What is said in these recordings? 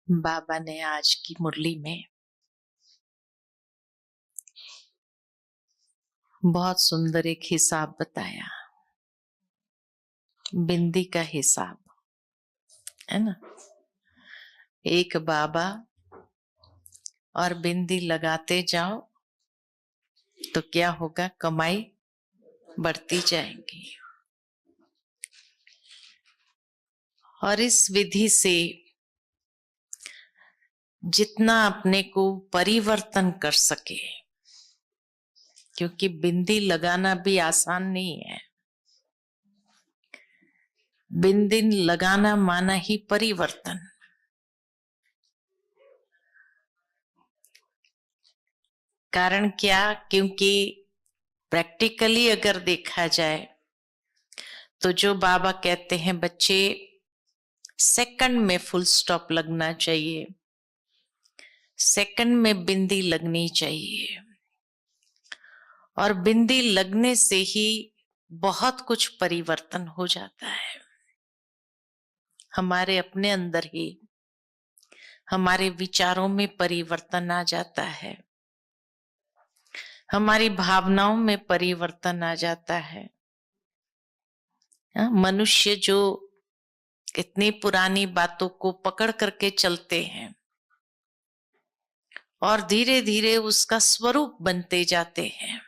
बाबा ने आज की मुरली में बहुत सुंदर एक हिसाब बताया, बिंदी का हिसाब है ना। एक बाबा और बिंदी लगाते जाओ तो क्या होगा, कमाई बढ़ती जाएगी। और इस विधि से जितना अपने को परिवर्तन कर सके, क्योंकि बिंदी लगाना भी आसान नहीं है। बिंदी लगाना माना ही परिवर्तन। कारण क्या, क्योंकि प्रैक्टिकली अगर देखा जाए तो जो बाबा कहते हैं बच्चे सेकंड में फुल स्टॉप लगना चाहिए, सेकंड में बिंदी लगनी चाहिए, और बिंदी लगने से ही बहुत कुछ परिवर्तन हो जाता है। हमारे अपने अंदर ही हमारे विचारों में परिवर्तन आ जाता है, हमारी भावनाओं में परिवर्तन आ जाता है। मनुष्य जो इतनी पुरानी बातों को पकड़ करके चलते हैं और धीरे धीरे उसका स्वरूप बनते जाते हैं,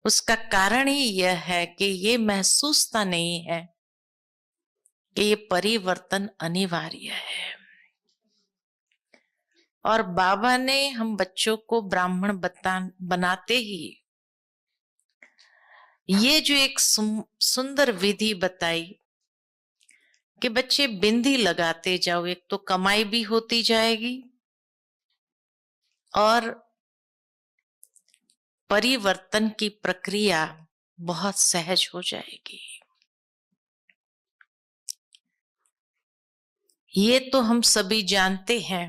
उसका कारण ही यह है कि ये महसूसता नहीं है कि ये परिवर्तन अनिवार्य है। और बाबा ने हम बच्चों को ब्राह्मण बनाते ही ये जो एक सुंदर विधि बताई कि बच्चे बिंदी लगाते जाओ, एक तो कमाई भी होती जाएगी और परिवर्तन की प्रक्रिया बहुत सहज हो जाएगी। ये तो हम सभी जानते हैं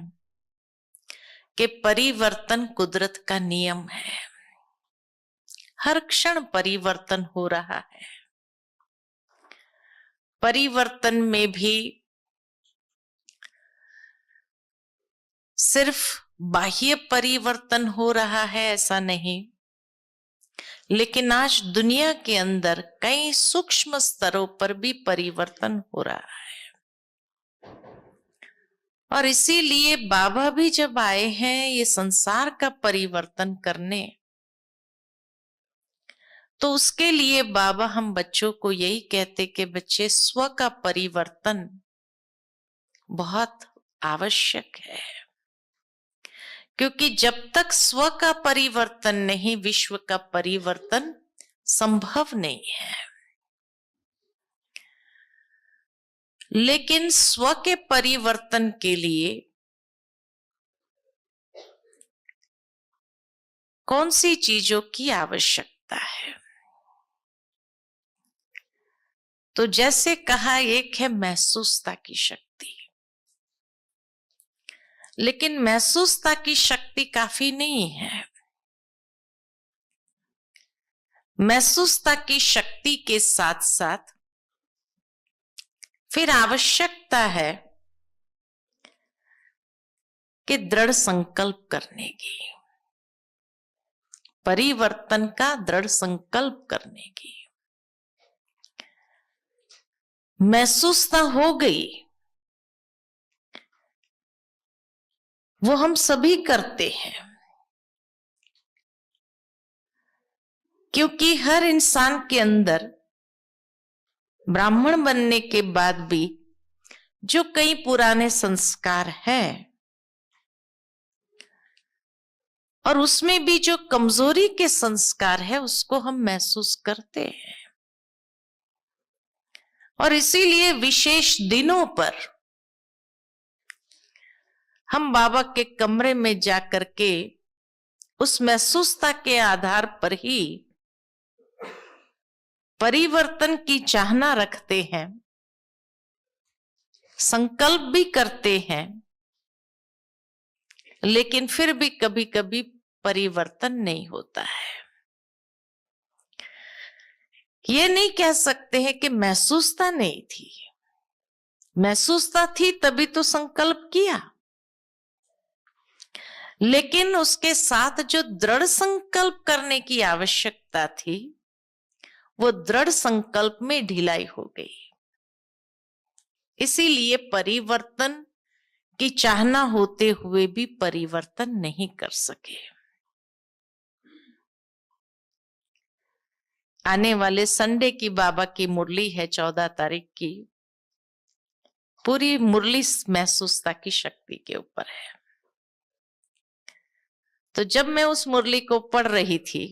कि परिवर्तन कुदरत का नियम है। हर क्षण परिवर्तन हो रहा है। परिवर्तन में भी सिर्फ बाह्य परिवर्तन हो रहा है ऐसा नहीं, लेकिन आज दुनिया के अंदर कई सूक्ष्म स्तरों पर भी परिवर्तन हो रहा है। और इसीलिए बाबा भी जब आए हैं ये संसार का परिवर्तन करने, तो उसके लिए बाबा हम बच्चों को यही कहते कि बच्चे स्व का परिवर्तन बहुत आवश्यक है, क्योंकि जब तक स्व का परिवर्तन नहीं, विश्व का परिवर्तन संभव नहीं है। लेकिन स्व के परिवर्तन के लिए कौन सी चीजों की आवश्यकता है? तो जैसे कहा, एक है महसूसता की शक्ति, लेकिन महसूसता की शक्ति काफी नहीं है। महसूसता की शक्ति के साथ साथ फिर आवश्यकता है कि दृढ़ संकल्प करने की, परिवर्तन का दृढ़ संकल्प करने की। महसूसता हो गई, वो हम सभी करते हैं, क्योंकि हर इंसान के अंदर ब्राह्मण बनने के बाद भी जो कई पुराने संस्कार हैं और उसमें भी जो कमजोरी के संस्कार है उसको हम महसूस करते हैं। और इसीलिए विशेष दिनों पर हम बाबा के कमरे में जाकर के उस महसूसता के आधार पर ही परिवर्तन की चाहना रखते हैं, संकल्प भी करते हैं, लेकिन फिर भी कभी कभी परिवर्तन नहीं होता है। ये नहीं कह सकते हैं कि महसूसता नहीं थी, महसूसता थी तभी तो संकल्प किया, लेकिन उसके साथ जो दृढ़ संकल्प करने की आवश्यकता थी, वो दृढ़ संकल्प में ढिलाई हो गई। इसीलिए परिवर्तन की चाहना होते हुए भी परिवर्तन नहीं कर सके। आने वाले संडे की बाबा की मुरली है 14 तारीख की। पूरी मुरली महसूसता की शक्ति के ऊपर है। तो जब मैं उस मुरली को पढ़ रही थी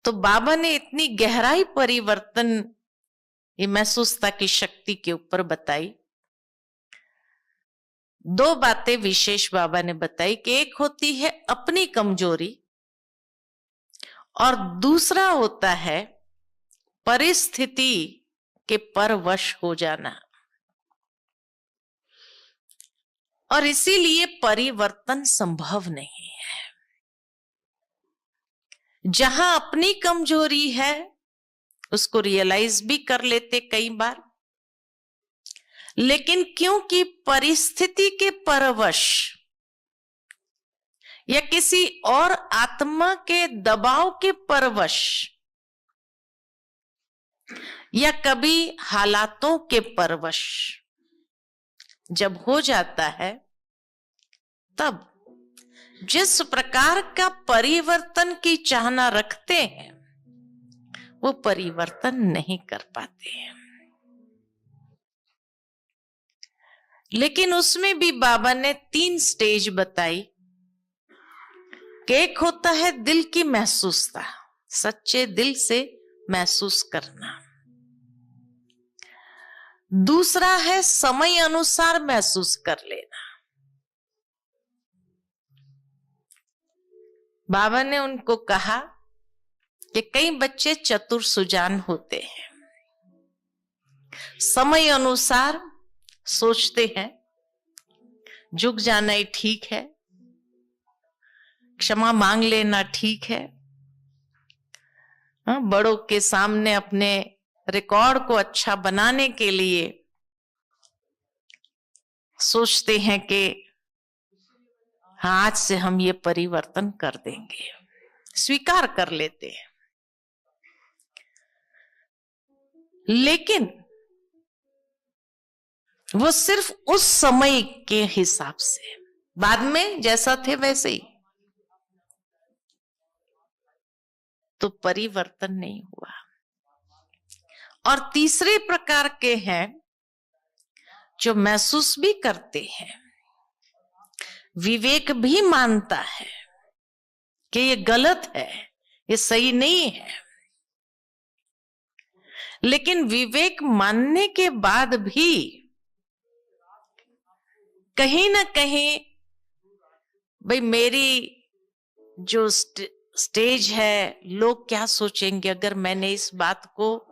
तो बाबा ने इतनी गहराई परिवर्तन ये महसूसता की शक्ति के ऊपर बताई। दो बातें विशेष बाबा ने बताई कि एक होती है अपनी कमजोरी और दूसरा होता है परिस्थिति के परवश हो जाना। और इसीलिए परिवर्तन संभव नहीं है। जहां अपनी कमजोरी है उसको रियलाइज भी कर लेते कई बार, लेकिन क्योंकि परिस्थिति के परवश या किसी और आत्मा के दबाव के परवश या कभी हालातों के परवश जब हो जाता है, तब जिस प्रकार का परिवर्तन की चाहना रखते हैं वो परिवर्तन नहीं कर पाते हैं। लेकिन उसमें भी बाबा ने 3 स्टेज बताई कि एक होता है दिल की महसूसता, सच्चे दिल से महसूस करना। दूसरा है समय अनुसार महसूस कर लेना। बाबा ने उनको कहा कि कई बच्चे चतुर सुजान होते हैं, समय अनुसार सोचते हैं झुक जाना ही ठीक है, क्षमा मांग लेना ठीक है, बड़ों के सामने अपने रिकॉर्ड को अच्छा बनाने के लिए सोचते हैं कि हाँ आज से हम ये परिवर्तन कर देंगे, स्वीकार कर लेते हैं। लेकिन वो सिर्फ उस समय के हिसाब से, बाद में जैसा थे वैसे ही, तो परिवर्तन नहीं हुआ। और तीसरे प्रकार के हैं जो महसूस भी करते हैं, विवेक भी मानता है कि ये गलत है, ये सही नहीं है, लेकिन विवेक मानने के बाद भी कहीं ना कहीं भाई मेरी जो स्टेज है, लोग क्या सोचेंगे अगर मैंने इस बात को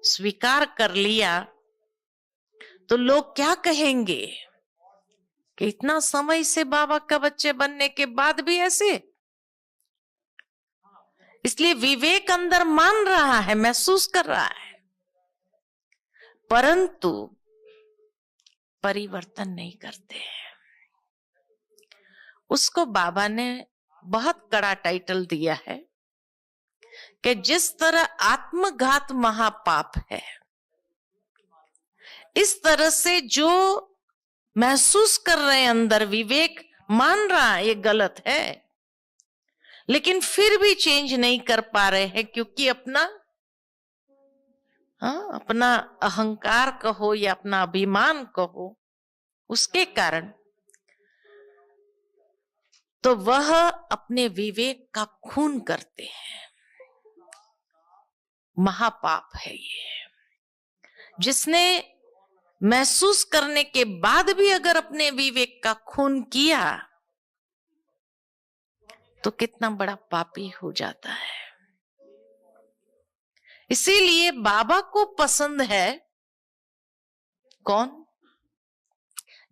स्वीकार कर लिया, तो लोग क्या कहेंगे कि इतना समय से बाबा का बच्चे बनने के बाद भी ऐसे। इसलिए विवेक अंदर मान रहा है, महसूस कर रहा है, परंतु परिवर्तन नहीं करते हैं। उसको बाबा ने बहुत कड़ा टाइटल दिया है कि जिस तरह आत्मघात महापाप है, इस तरह से जो महसूस कर रहे हैं अंदर, विवेक मान रहा है ये गलत है, लेकिन फिर भी चेंज नहीं कर पा रहे हैं, क्योंकि अपना अहंकार कहो या अपना अभिमान कहो, उसके कारण तो वह अपने विवेक का खून करते हैं। महापाप है ये। जिसने महसूस करने के बाद भी अगर अपने विवेक का खून किया तो कितना बड़ा पापी हो जाता है। इसीलिए बाबा को पसंद है कौन?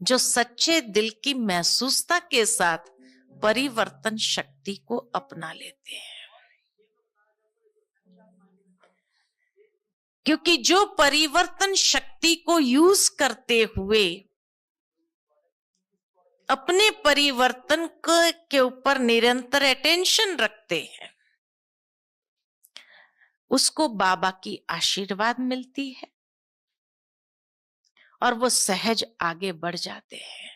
जो सच्चे दिल की महसूसता के साथ परिवर्तन शक्ति को अपना लेते हैं। क्योंकि जो परिवर्तन शक्ति को यूज करते हुए अपने परिवर्तन के ऊपर निरंतर अटेंशन रखते हैं, उसको बाबा की आशीर्वाद मिलती है और वो सहज आगे बढ़ जाते हैं।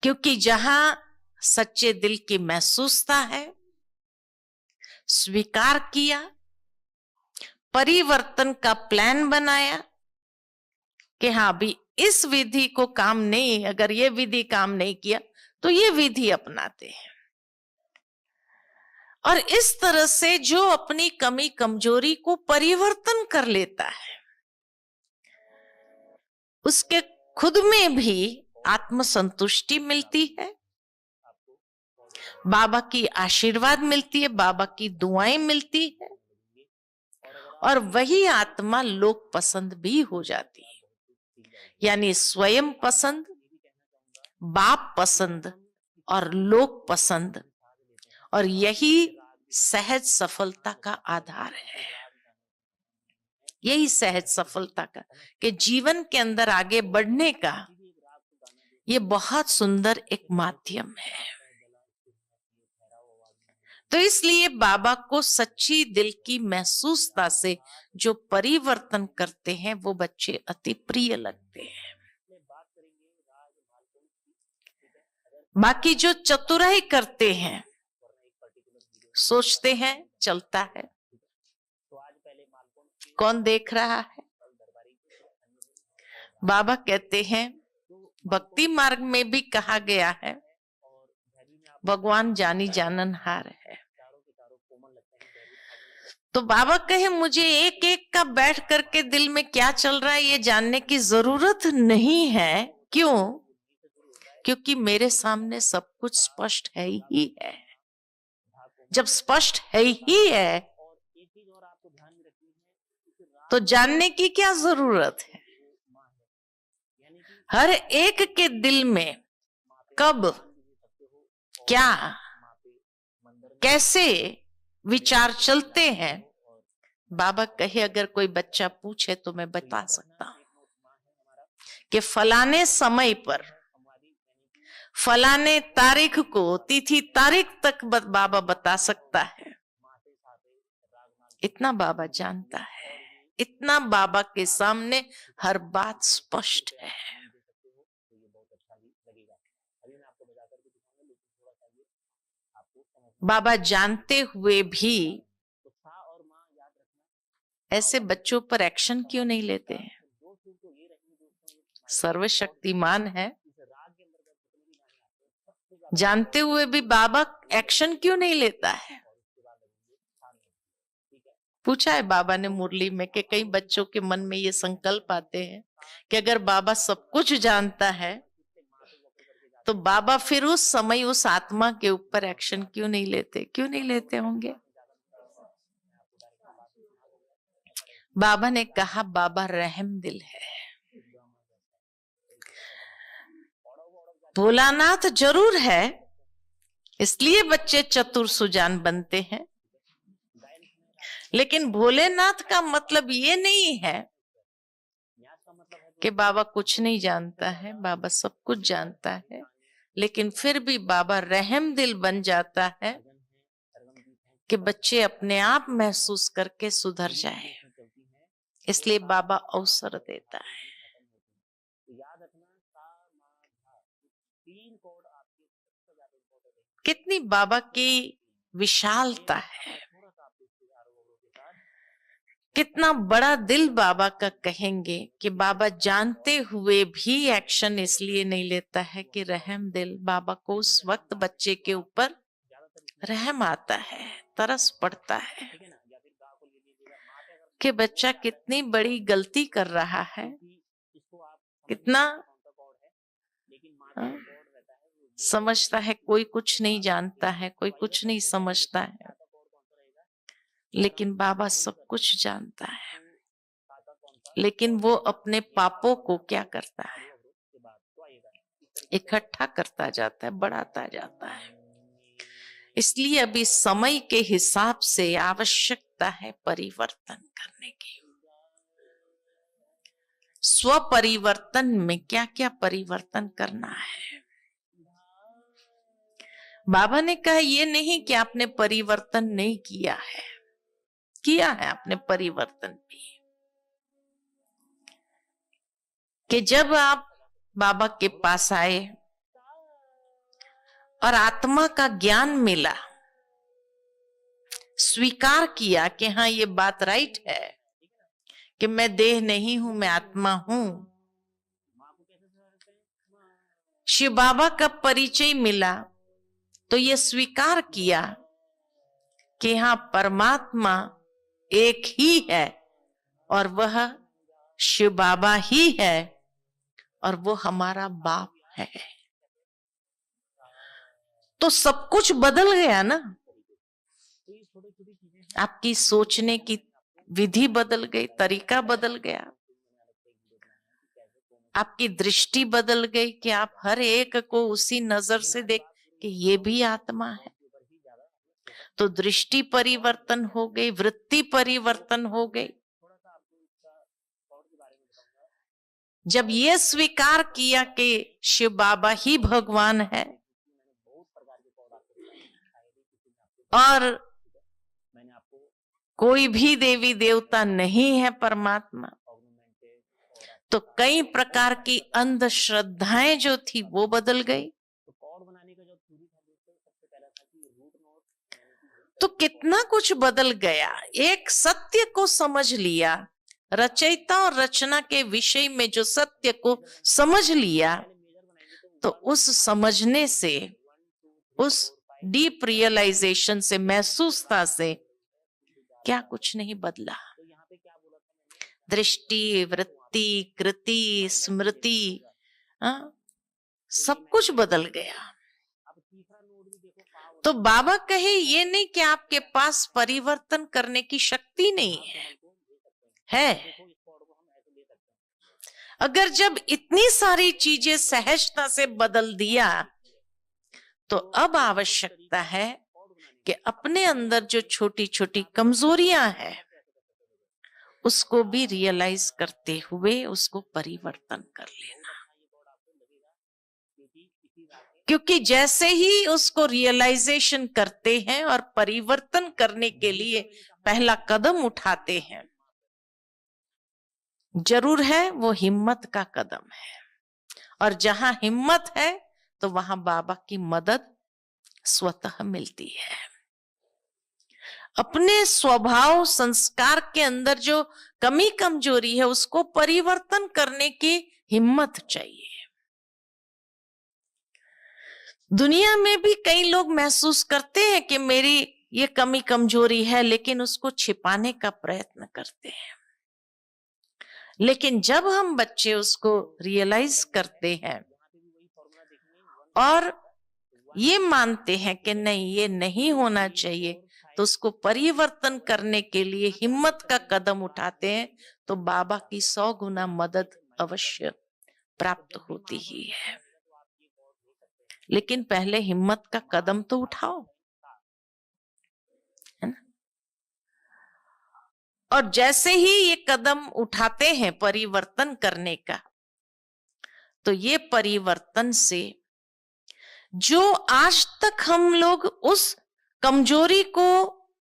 क्योंकि जहां सच्चे दिल की महसूसता है, स्वीकार किया, परिवर्तन का प्लान बनाया कि हाँ अभी इस विधि को काम नहीं, अगर ये विधि काम नहीं किया तो ये विधि अपनाते हैं। और इस तरह से जो अपनी कमी कमजोरी को परिवर्तन कर लेता है, उसके खुद में भी आत्मसंतुष्टि मिलती है, बाबा की आशीर्वाद मिलती है, बाबा की दुआएं मिलती है, और वही आत्मा लोक पसंद भी हो जाती है। यानी स्वयं पसंद, बाप पसंद और लोक पसंद, और यही सहज सफलता का आधार है। यही सहज सफलता का, कि जीवन के अंदर आगे बढ़ने का ये बहुत सुंदर एक माध्यम है। तो इसलिए बाबा को सच्ची दिल की महसूसता से जो परिवर्तन करते हैं वो बच्चे अति प्रिय लगते हैं। बाकी जो चतुराई करते हैं, सोचते हैं चलता है, कौन देख रहा है। बाबा कहते हैं भक्ति मार्ग में भी कहा गया है भगवान जानी जाननहार है। तो बाबा कहे मुझे एक एक का बैठ करके दिल में क्या चल रहा है ये जानने की जरूरत नहीं है। क्यों? क्योंकि मेरे सामने सब कुछ स्पष्ट है ही है। जब स्पष्ट है ही है तो जानने की क्या जरूरत है। हर एक के दिल में कब, क्या, कैसे विचार चलते हैं, बाबा कहे अगर कोई बच्चा पूछे तो मैं बता सकता हूं कि फलाने समय पर फलाने तारीख को, तिथि तारीख तक बाबा बता सकता है। इतना बाबा जानता है, इतना बाबा के सामने हर बात स्पष्ट है। बाबा जानते हुए भी ऐसे बच्चों पर एक्शन क्यों नहीं लेते हैं? सर्वशक्तिमान है, जानते हुए भी बाबा एक्शन क्यों नहीं लेता है? पूछा है बाबा ने मुरली में कि कई बच्चों के मन में ये संकल्प आते हैं कि अगर बाबा सब कुछ जानता है तो बाबा फिर उस समय उस आत्मा के ऊपर एक्शन क्यों नहीं लेते? क्यों नहीं लेते होंगे? बाबा ने कहा बाबा रहम दिल है। भोलानाथ जरूर है, इसलिए बच्चे चतुर सुजान बनते हैं, लेकिन भोलेनाथ का मतलब ये नहीं है कि बाबा कुछ नहीं जानता है। बाबा सब कुछ जानता है, लेकिन फिर भी बाबा रहम दिल बन जाता है कि बच्चे अपने आप महसूस करके सुधर जाए, इसलिए बाबा अवसर देता है। कितनी बाबा की विशालता है, कितना बड़ा दिल बाबा का कहेंगे कि बाबा जानते हुए भी एक्शन इसलिए नहीं लेता है कि रहम दिल। बाबा को उस वक्त बच्चे के ऊपर रहम आता है, तरस पड़ता है कि बच्चा कितनी बड़ी गलती कर रहा है, कितना समझता है। कोई कुछ नहीं जानता है, कोई कुछ नहीं समझता है, लेकिन बाबा सब कुछ जानता है। लेकिन वो अपने पापों को क्या करता है? इकट्ठा करता जाता है, बढ़ाता जाता है। इसलिए अभी समय के हिसाब से आवश्यकता है परिवर्तन करने की। स्व परिवर्तन में क्या क्या परिवर्तन करना है। बाबा ने कहा ये नहीं कि आपने परिवर्तन नहीं किया है, किया है आपने परिवर्तन भी। कि जब आप बाबा के पास आए और आत्मा का ज्ञान मिला, स्वीकार किया कि हाँ ये बात राइट है कि मैं देह नहीं हूं, मैं आत्मा हूं। शिव बाबा का परिचय मिला तो ये स्वीकार किया कि हाँ परमात्मा एक ही है और वह शिव बाबा ही है और वो हमारा बाप है। तो सब कुछ बदल गया ना। आपकी सोचने की विधि बदल गई, तरीका बदल गया, आपकी दृष्टि बदल गई कि आप हर एक को उसी नजर से देख कि ये भी आत्मा है। तो दृष्टि परिवर्तन हो गई, वृत्ति परिवर्तन हो गई। जब ये स्वीकार किया कि शिव बाबा ही भगवान है और कोई भी देवी देवता नहीं है परमात्मा, तो कई प्रकार की अंधश्रद्धाएं जो थी वो बदल गई। तो कितना कुछ बदल गया। एक सत्य को समझ लिया, रचयिता और रचना के विषय में जो सत्य को समझ लिया, तो उस समझने से, उस डीप रियलाइजेशन से, महसूसता से क्या कुछ नहीं बदला। दृष्टि, वृत्ति, कृति, स्मृति, सब कुछ बदल गया। तो बाबा कहे ये नहीं कि आपके पास परिवर्तन करने की शक्ति नहीं है। अगर जब इतनी सारी चीजें सहजता से बदल दिया, तो अब आवश्यकता है कि अपने अंदर जो छोटी छोटी कमजोरियां हैं उसको भी रियलाइज करते हुए उसको परिवर्तन कर लेना। क्योंकि जैसे ही उसको रियलाइजेशन करते हैं और परिवर्तन करने के लिए पहला कदम उठाते हैं, जरूर है वो हिम्मत का कदम है। और जहां हिम्मत है तो वहां बाबा की मदद स्वतः मिलती है। अपने स्वभाव संस्कार के अंदर जो कमी कमजोरी है उसको परिवर्तन करने की हिम्मत चाहिए। दुनिया में भी कई लोग महसूस करते हैं कि मेरी ये कमी कमजोरी है, लेकिन उसको छिपाने का प्रयत्न करते हैं। लेकिन जब हम बच्चे उसको रियलाइज करते हैं और ये मानते हैं कि नहीं ये नहीं होना चाहिए, तो उसको परिवर्तन करने के लिए हिम्मत का कदम उठाते हैं, तो बाबा की 100 गुना मदद अवश्य प्राप्त होती ही है। लेकिन पहले हिम्मत का कदम तो उठाओ, है ना। और जैसे ही ये कदम उठाते हैं परिवर्तन करने का, तो ये परिवर्तन से जो आज तक हम लोग उस कमजोरी को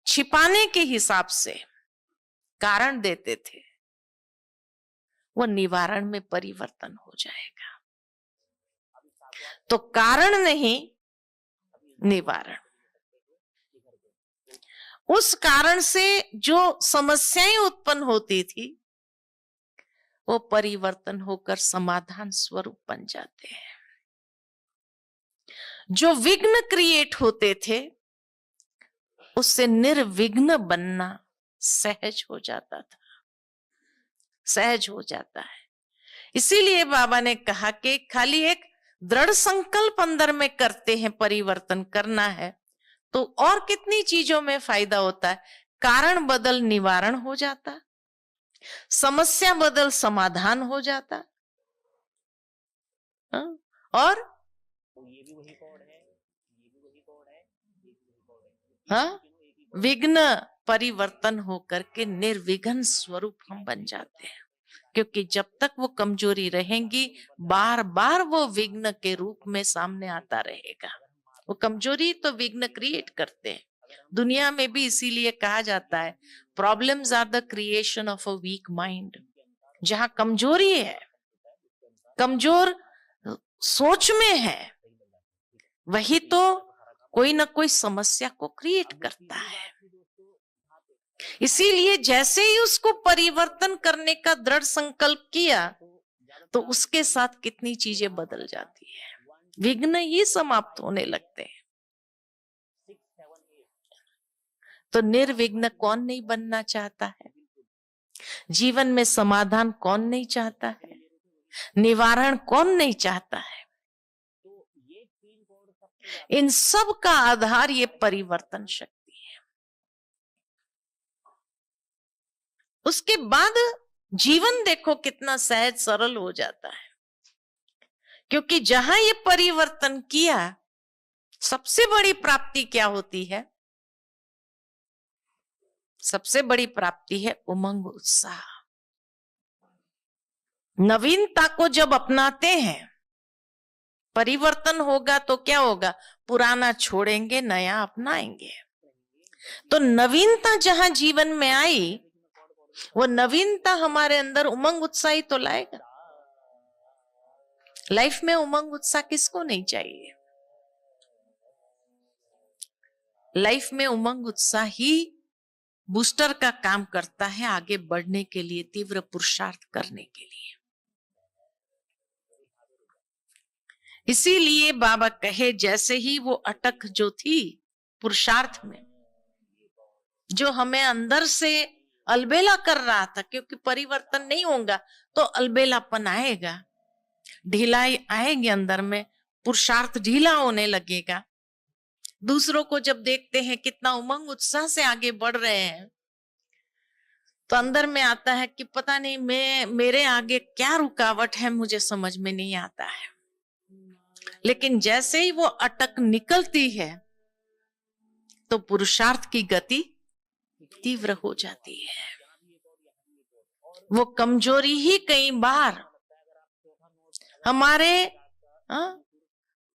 छिपाने के हिसाब से कारण देते थे, वो निवारण में परिवर्तन हो जाएगा। तो कारण नहीं, निवारण। उस कारण से जो समस्याएं उत्पन्न होती थी वो परिवर्तन होकर समाधान स्वरूप बन जाते हैं। जो विघ्न क्रिएट होते थे उससे निर्विघ्न बनना सहज हो जाता था, सहज हो जाता है। इसीलिए बाबा ने कहा कि खाली एक दृढ़ संकल्प अंदर में करते हैं परिवर्तन करना है, तो और कितनी चीजों में फायदा होता है। कारण बदल निवारण हो जाता, समस्या बदल समाधान हो जाता। और हाँ, विघ्न परिवर्तन होकर के निर्विघ्न स्वरूप हम बन जाते हैं। क्योंकि जब तक वो कमजोरी रहेंगी, बार बार वो विघ्न के रूप में सामने आता रहेगा। वो कमजोरी तो विघ्न क्रिएट करते हैं। दुनिया में भी इसीलिए कहा जाता है, problems are the creation of a weak mind. जहां कमजोरी है, कमजोर सोच में है, वही तो कोई ना कोई समस्या को क्रिएट करता है। इसीलिए जैसे ही उसको परिवर्तन करने का दृढ़ संकल्प किया, तो उसके साथ कितनी चीजें बदल जाती है। विघ्न ही समाप्त होने लगते हैं। तो निर्विघ्न कौन नहीं बनना चाहता है? जीवन में समाधान कौन नहीं चाहता है? निवारण कौन नहीं चाहता है? इन सब का आधार ये परिवर्तन शक्ति है। उसके बाद जीवन देखो कितना सहज सरल हो जाता है, क्योंकि जहां ये परिवर्तन किया, सबसे बड़ी प्राप्ति क्या होती है? सबसे बड़ी प्राप्ति है उमंग, उत्साह। नवीनता को जब अपनाते हैं, परिवर्तन होगा तो क्या होगा? पुराना छोड़ेंगे, नया अपनाएंगे। तो नवीनता जहां जीवन में आई, वो नवीनता हमारे अंदर उमंग उत्साह तो लाएगा। लाइफ में उमंग उत्साह किसको नहीं चाहिए? लाइफ में उमंग उत्साह ही बूस्टर का काम करता है, आगे बढ़ने के लिए, तीव्र पुरुषार्थ करने के लिए। इसीलिए बाबा कहे, जैसे ही वो अटक जो थी पुरुषार्थ में, जो हमें अंदर से अलबेला कर रहा था, क्योंकि परिवर्तन नहीं होगा तो अलबेलापन आएगा, ढिलाई आएगी अंदर में, पुरुषार्थ ढीला होने लगेगा। दूसरों को जब देखते हैं कितना उमंग उत्साह से आगे बढ़ रहे हैं, तो अंदर में आता है कि पता नहीं मेरे आगे क्या रुकावट है, मुझे समझ में नहीं आता है। लेकिन जैसे ही वो अटक निकलती है, तो पुरुषार्थ की गति तीव्र हो जाती है। वो कमजोरी ही कई बार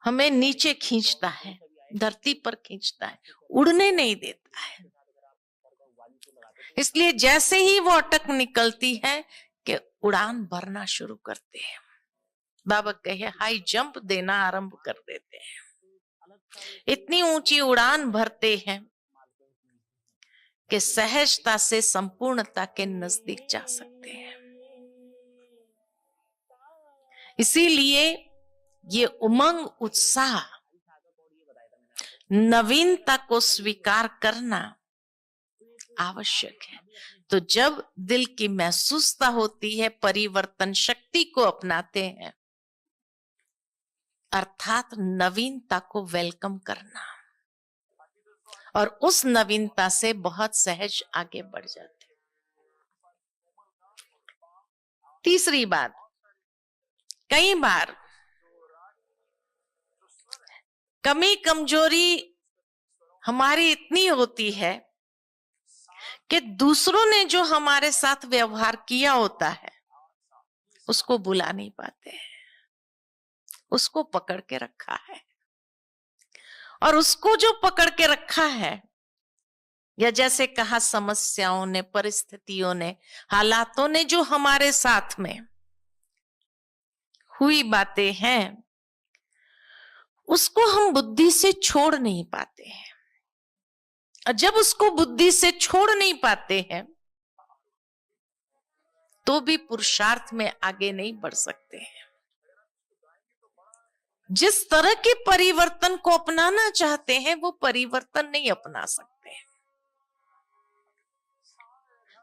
हमें नीचे खींचता है, धरती पर खींचता है, उड़ने नहीं देता है। इसलिए जैसे ही वो अटक निकलती है कि उड़ान भरना शुरू करते हैं। बाबा कहे, हाई जंप देना आरंभ कर देते हैं। इतनी ऊंची उड़ान भरते हैं कि सहजता से संपूर्णता के नजदीक जा सकते हैं। इसीलिए ये उमंग उत्साह, नवीनता को स्वीकार करना आवश्यक है। तो जब दिल की महसूसता होती है, परिवर्तन शक्ति को अपनाते हैं, अर्थात नवीनता को वेलकम करना, और उस नवीनता से बहुत सहज आगे बढ़ जाते। तीसरी बात, कई बार कमी कमजोरी हमारी इतनी होती है कि दूसरों ने जो हमारे साथ व्यवहार किया होता है, उसको भुला नहीं पाते हैं, उसको पकड़ के रखा है। और उसको जो पकड़ के रखा है, या जैसे कहा, समस्याओं ने, परिस्थितियों ने, हालातों ने जो हमारे साथ में हुई बातें हैं, उसको हम बुद्धि से छोड़ नहीं पाते हैं। और जब उसको बुद्धि से छोड़ नहीं पाते हैं, तो भी पुरुषार्थ में आगे नहीं बढ़ सकते हैं। जिस तरह के परिवर्तन को अपनाना चाहते हैं, वो परिवर्तन नहीं अपना सकते हैं।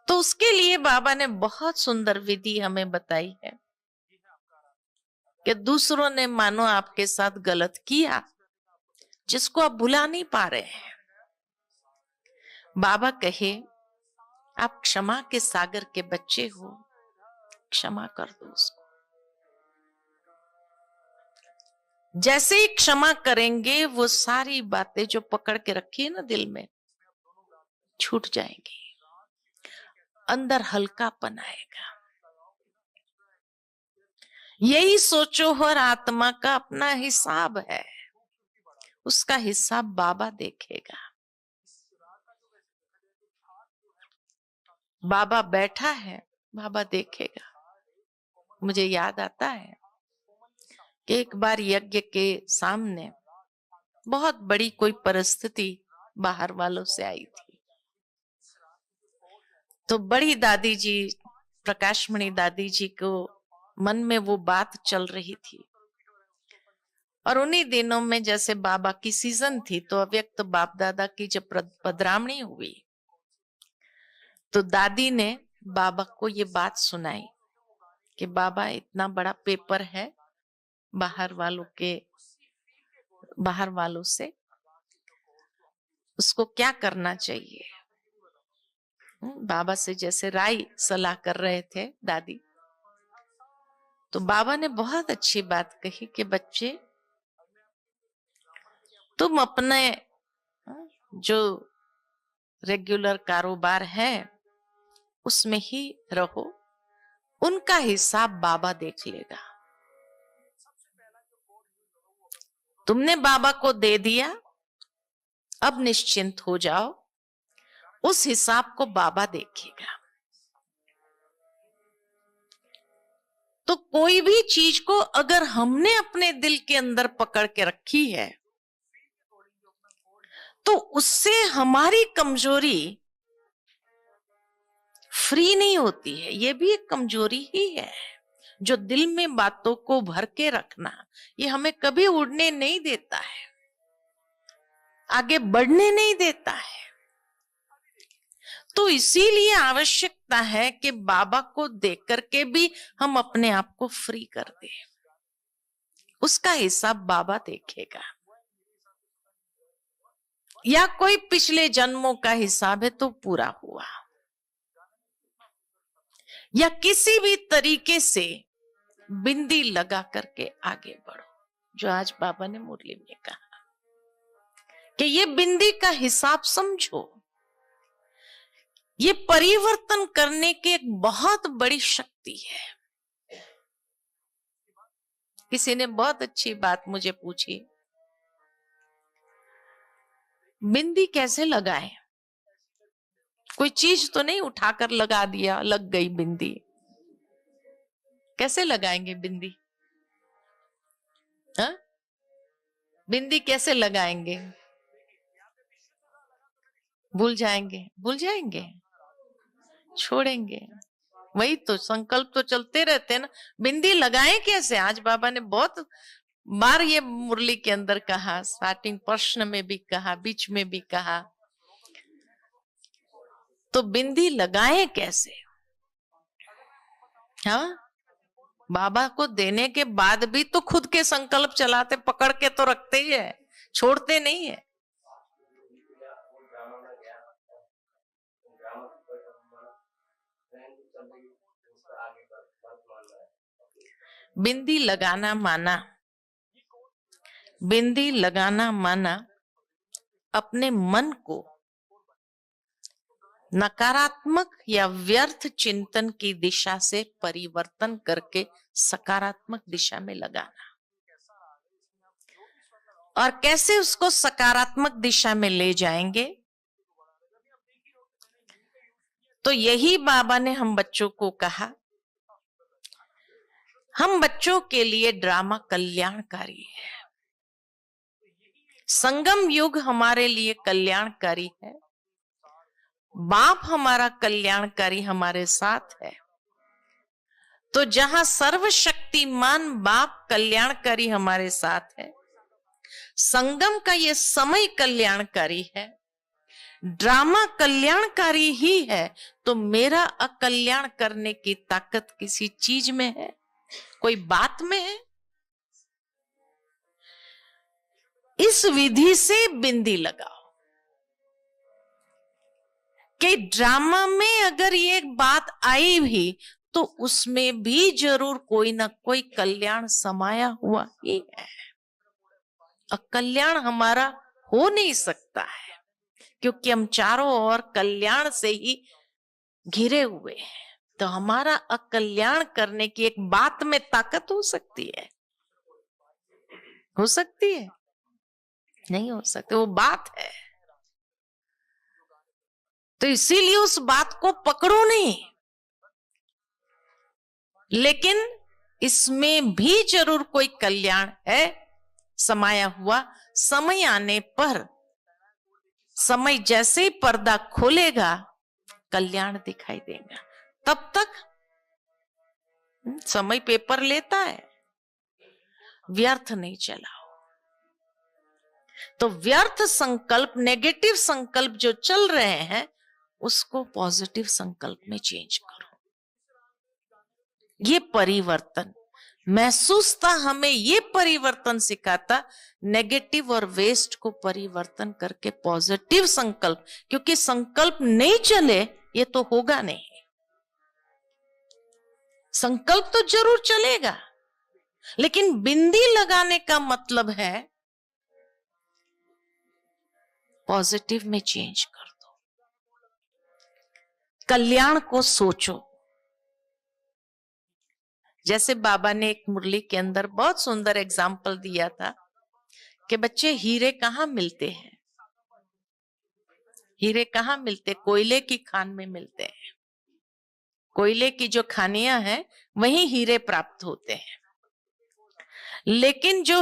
तो उसके लिए बाबा ने बहुत सुंदर विधि हमें बताई है कि दूसरों ने मानो आपके साथ गलत किया, जिसको आप भुला नहीं पा रहे हैं, बाबा कहे, आप क्षमा के सागर के बच्चे हो, क्षमा कर दो उसको। जैसे ही क्षमा करेंगे, वो सारी बातें जो पकड़ के रखी है ना दिल में, छूट जाएंगी, अंदर हल्कापन आएगा। यही सोचो, हर आत्मा का अपना हिसाब है, उसका हिसाब बाबा देखेगा। बाबा बैठा है, बाबा देखेगा। मुझे याद आता है कि एक बार यज्ञ के सामने बहुत बड़ी कोई परिस्थिति बाहर वालों से आई थी। तो बड़ी दादी जी, प्रकाशमणि दादी जी को मन में वो बात चल रही थी। और उन्हीं दिनों में जैसे बाबा की सीजन थी, तो अव्यक्त बाप दादा की जब पधरामणी हुई, तो दादी ने बाबा को ये बात सुनाई कि बाबा, इतना बड़ा पेपर है बाहर वालों से, उसको क्या करना चाहिए। बाबा से जैसे राय सलाह कर रहे थे दादी। तो बाबा ने बहुत अच्छी बात कही कि बच्चे, तुम अपने जो रेगुलर कारोबार है उसमें ही रहो, उनका हिसाब बाबा देख लेगा। तुमने बाबा को दे दिया, अब निश्चिंत हो जाओ, उस हिसाब को बाबा देखेगा। तो कोई भी चीज को अगर हमने अपने दिल के अंदर पकड़ के रखी है, तो उससे हमारी कमजोरी फ्री नहीं होती है। ये भी एक कमजोरी ही है, जो दिल में बातों को भर के रखना, ये हमें कभी उड़ने नहीं देता है, आगे बढ़ने नहीं देता है। तो इसीलिए आवश्यकता है कि बाबा को देख करके भी हम अपने आप को फ्री कर दें। उसका हिसाब बाबा देखेगा। या कोई पिछले जन्मों का हिसाब है तो पूरा हुआ, या किसी भी तरीके से बिंदी लगा करके आगे बढ़ो, जो आज बाबा ने मुरली में कहा कि ये बिंदी का हिसाब समझो। ये परिवर्तन करने की एक बहुत बड़ी शक्ति है। किसी ने बहुत अच्छी बात मुझे पूछी, बिंदी कैसे लगाए? कोई चीज तो नहीं उठाकर लगा दिया, लग गई बिंदी। कैसे लगाएंगे बिंदी? हाँ? बिंदी कैसे लगाएंगे? भूल जाएंगे, छोड़ेंगे। वही तो संकल्प तो चलते रहते हैं ना। बिंदी लगाएं कैसे? आज बाबा ने बहुत बार ये मुरली के अंदर कहा, स्टार्टिंग प्रश्न में भी कहा, बीच में भी कहा। तो बिंदी लगाएं कैसे? हाँ, बाबा को देने के बाद भी तो खुद के संकल्प चलाते, पकड़ के तो रखते ही है, छोड़ते नहीं है। बिंदी लगाना माना अपने मन को नकारात्मक या व्यर्थ चिंतन की दिशा से परिवर्तन करके सकारात्मक दिशा में लगाना। और कैसे उसको सकारात्मक दिशा में ले जाएंगे? तो यही बाबा ने हम बच्चों को कहा, हम बच्चों के लिए ड्रामा कल्याणकारी है। संगम युग हमारे लिए कल्याणकारी है, बाप हमारा कल्याणकारी हमारे साथ है। तो जहां सर्वशक्तिमान बाप कल्याणकारी हमारे साथ है, संगम का ये समय कल्याणकारी है, ड्रामा कल्याणकारी ही है, तो मेरा अकल्याण करने की ताकत किसी चीज में है, कोई बात में है? इस विधि से बिंदी लगाओ कि ड्रामा में अगर ये बात आई भी तो उसमें भी जरूर कोई ना कोई कल्याण समाया हुआ ही है। अकल्याण हमारा हो नहीं सकता है, क्योंकि हम चारों ओर कल्याण से ही घिरे हुए हैं। तो हमारा अकल्याण करने की एक बात में ताकत हो सकती है? हो सकती है? नहीं हो सकती, वो बात है। तो इसीलिए उस बात को पकड़ो नहीं, लेकिन इसमें भी जरूर कोई कल्याण है समाया हुआ। समय आने पर, समय जैसे ही पर्दा खोलेगा, कल्याण दिखाई देगा। तब तक समय पेपर लेता है, व्यर्थ नहीं चलाओ। तो व्यर्थ संकल्प, नेगेटिव संकल्प जो चल रहे हैं, उसको पॉजिटिव संकल्प में चेंज करो। ये परिवर्तन महसूस था, हमें ये परिवर्तन सिखाता, नेगेटिव और वेस्ट को परिवर्तन करके पॉजिटिव संकल्प, क्योंकि संकल्प नहीं चले ये तो होगा नहीं। संकल्प तो जरूर चलेगा, लेकिन बिंदी लगाने का मतलब है पॉजिटिव में चेंज कर दो, कल्याण को सोचो। जैसे बाबा ने एक मुरली के अंदर बहुत सुंदर एग्जाम्पल दिया था कि बच्चे, हीरे कहाँ मिलते हैं? हीरे कहाँ मिलते? कोयले की खान में मिलते हैं। कोयले की जो खानियां हैं वहीं हीरे प्राप्त होते हैं। लेकिन जो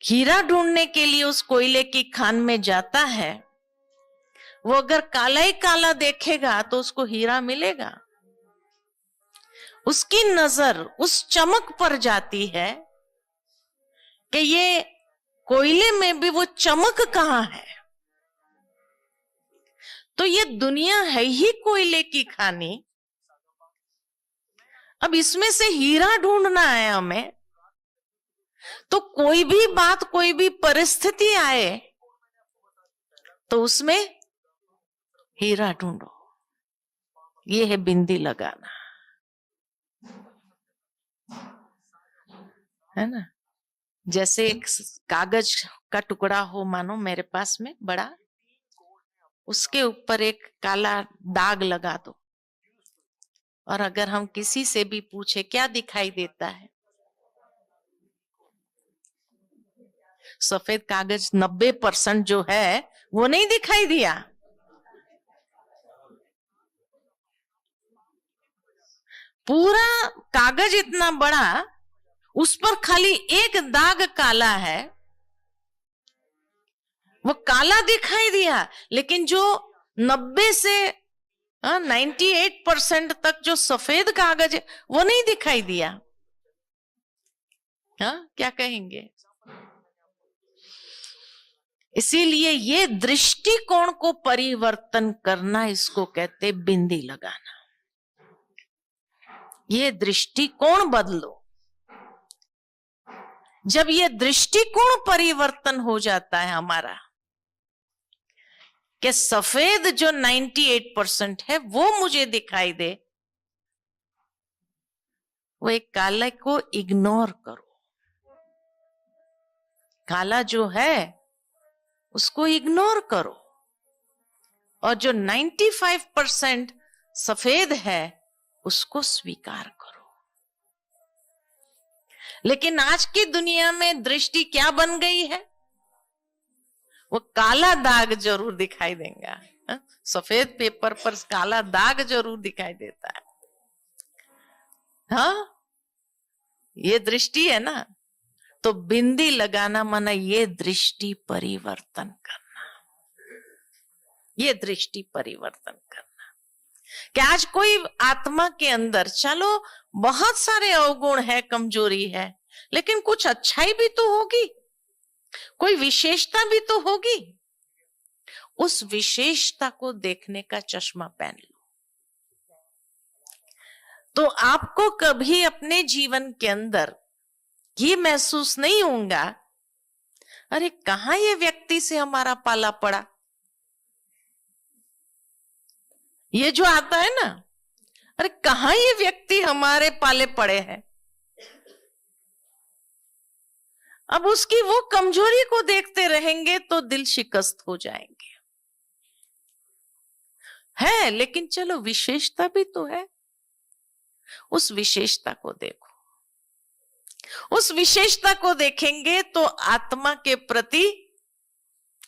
हीरा ढूंढने के लिए उस कोयले की खान में जाता है, वो अगर काला ही काला देखेगा तो उसको हीरा मिलेगा? उसकी नजर उस चमक पर जाती है कि ये कोयले में भी वो चमक कहां है। तो ये दुनिया है ही कोयले की खानी, अब इसमें से हीरा ढूंढना है हमें। तो कोई भी बात, कोई भी परिस्थिति आए तो उसमें हीरा ढूंढो। ये है बिंदी लगाना, है ना। जैसे एक कागज का टुकड़ा हो मानो मेरे पास में बड़ा, उसके ऊपर एक काला दाग लगा दो, और अगर हम किसी से भी पूछे क्या दिखाई देता है, सफेद कागज 90% जो है वो नहीं दिखाई दिया। पूरा कागज इतना बड़ा, उस पर खाली एक दाग काला है, वो काला दिखाई दिया। लेकिन जो 90 से 98% तक जो सफेद कागज है वो नहीं दिखाई दिया। हाँ, क्या कहेंगे? इसीलिए ये दृष्टिकोण को परिवर्तन करना, इसको कहते बिंदी लगाना। ये दृष्टिकोण बदलो। जब ये दृष्टिकोण परिवर्तन हो जाता है हमारा, कि सफेद जो 98% है वो मुझे दिखाई दे, वो एक काले को इग्नोर करो। काला जो है उसको इग्नोर करो, और जो 95% सफेद है उसको स्वीकार करो। लेकिन आज की दुनिया में दृष्टि क्या बन गई है? वो काला दाग जरूर दिखाई देगा, सफेद पेपर पर काला दाग जरूर दिखाई देता है। हाँ, ये दृष्टि है ना। तो बिंदी लगाना माना ये दृष्टि परिवर्तन करना, ये दृष्टि परिवर्तन करना। कि आज कोई आत्मा के अंदर, चलो बहुत सारे अवगुण है, कमजोरी है, लेकिन कुछ अच्छाई भी तो होगी, कोई विशेषता भी तो होगी। उस विशेषता को देखने का चश्मा पहन लो, तो आपको कभी अपने जीवन के अंदर ये महसूस नहीं होगा, अरे कहां ये व्यक्ति से हमारा पाला पड़ा। ये जो आता है ना, अरे कहां ये व्यक्ति हमारे पाले पड़े हैं। अब उसकी वो कमजोरी को देखते रहेंगे तो दिल शिकस्त हो जाएंगे। है, लेकिन चलो विशेषता भी तो है। उस विशेषता को देखो। उस विशेषता को देखेंगे तो आत्मा के प्रति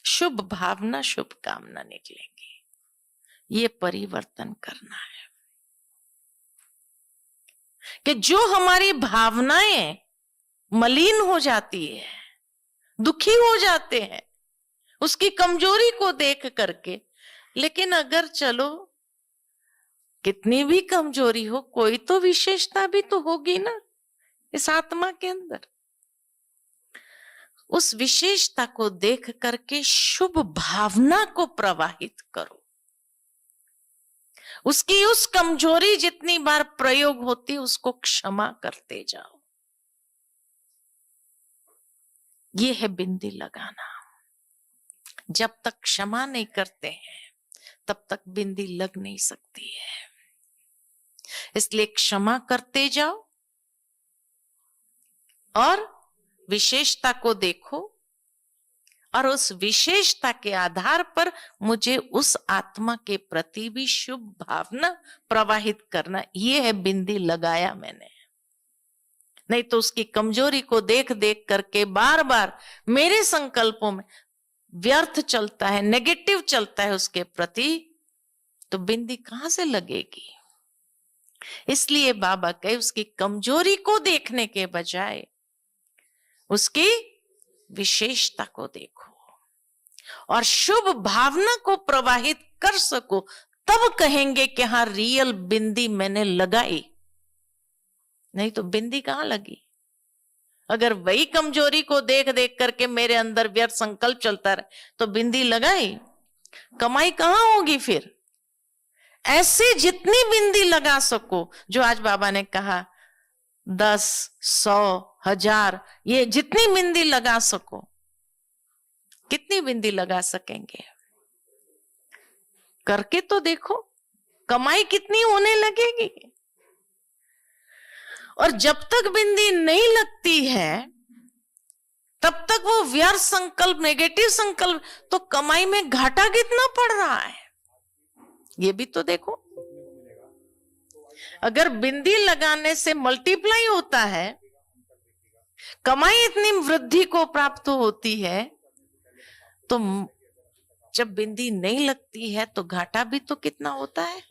शुभ भावना, शुभ कामना निकलेंगी। ये परिवर्तन करना है कि जो हमारी भावनाएं मलिन हो जाती है, दुखी हो जाते हैं उसकी कमजोरी को देख करके, लेकिन अगर चलो कितनी भी कमजोरी हो, कोई तो विशेषता भी तो होगी ना इस आत्मा के अंदर। उस विशेषता को देख करके शुभ भावना को प्रवाहित करो। उसकी उस कमजोरी जितनी बार प्रयोग होती उसको क्षमा करते जाओ। ये है बिंदी लगाना। जब तक क्षमा नहीं करते हैं तब तक बिंदी लग नहीं सकती है। इसलिए क्षमा करते जाओ और विशेषता को देखो, और उस विशेषता के आधार पर मुझे उस आत्मा के प्रति भी शुभ भावना प्रवाहित करना। ये है बिंदी लगाया मैंने। नहीं तो उसकी कमजोरी को देख देख करके बार बार मेरे संकल्पों में व्यर्थ चलता है, नेगेटिव चलता है उसके प्रति, तो बिंदी कहां से लगेगी। इसलिए बाबा कहे उसकी कमजोरी को देखने के बजाय उसकी विशेषता को देखो और शुभ भावना को प्रवाहित कर सको, तब कहेंगे कि हाँ रियल बिंदी मैंने लगाई। नहीं तो बिंदी कहां लगी। अगर वही कमजोरी को देख देख करके मेरे अंदर व्यर्थ संकल्प चलता रहे तो बिंदी लगाई, कमाई कहां होगी फिर। ऐसे जितनी बिंदी लगा सको, जो आज बाबा ने कहा 10, 100, 1000, ये जितनी बिंदी लगा सको, कितनी बिंदी लगा सकेंगे करके तो देखो, कमाई कितनी होने लगेगी। और जब तक बिंदी नहीं लगती है तब तक वो व्यर्थ संकल्प, नेगेटिव संकल्प, तो कमाई में घाटा कितना पड़ रहा है ये भी तो देखो। अगर बिंदी लगाने से मल्टीप्लाई होता है, कमाई इतनी वृद्धि को प्राप्त होती है, तो जब बिंदी नहीं लगती है तो घाटा भी तो कितना होता है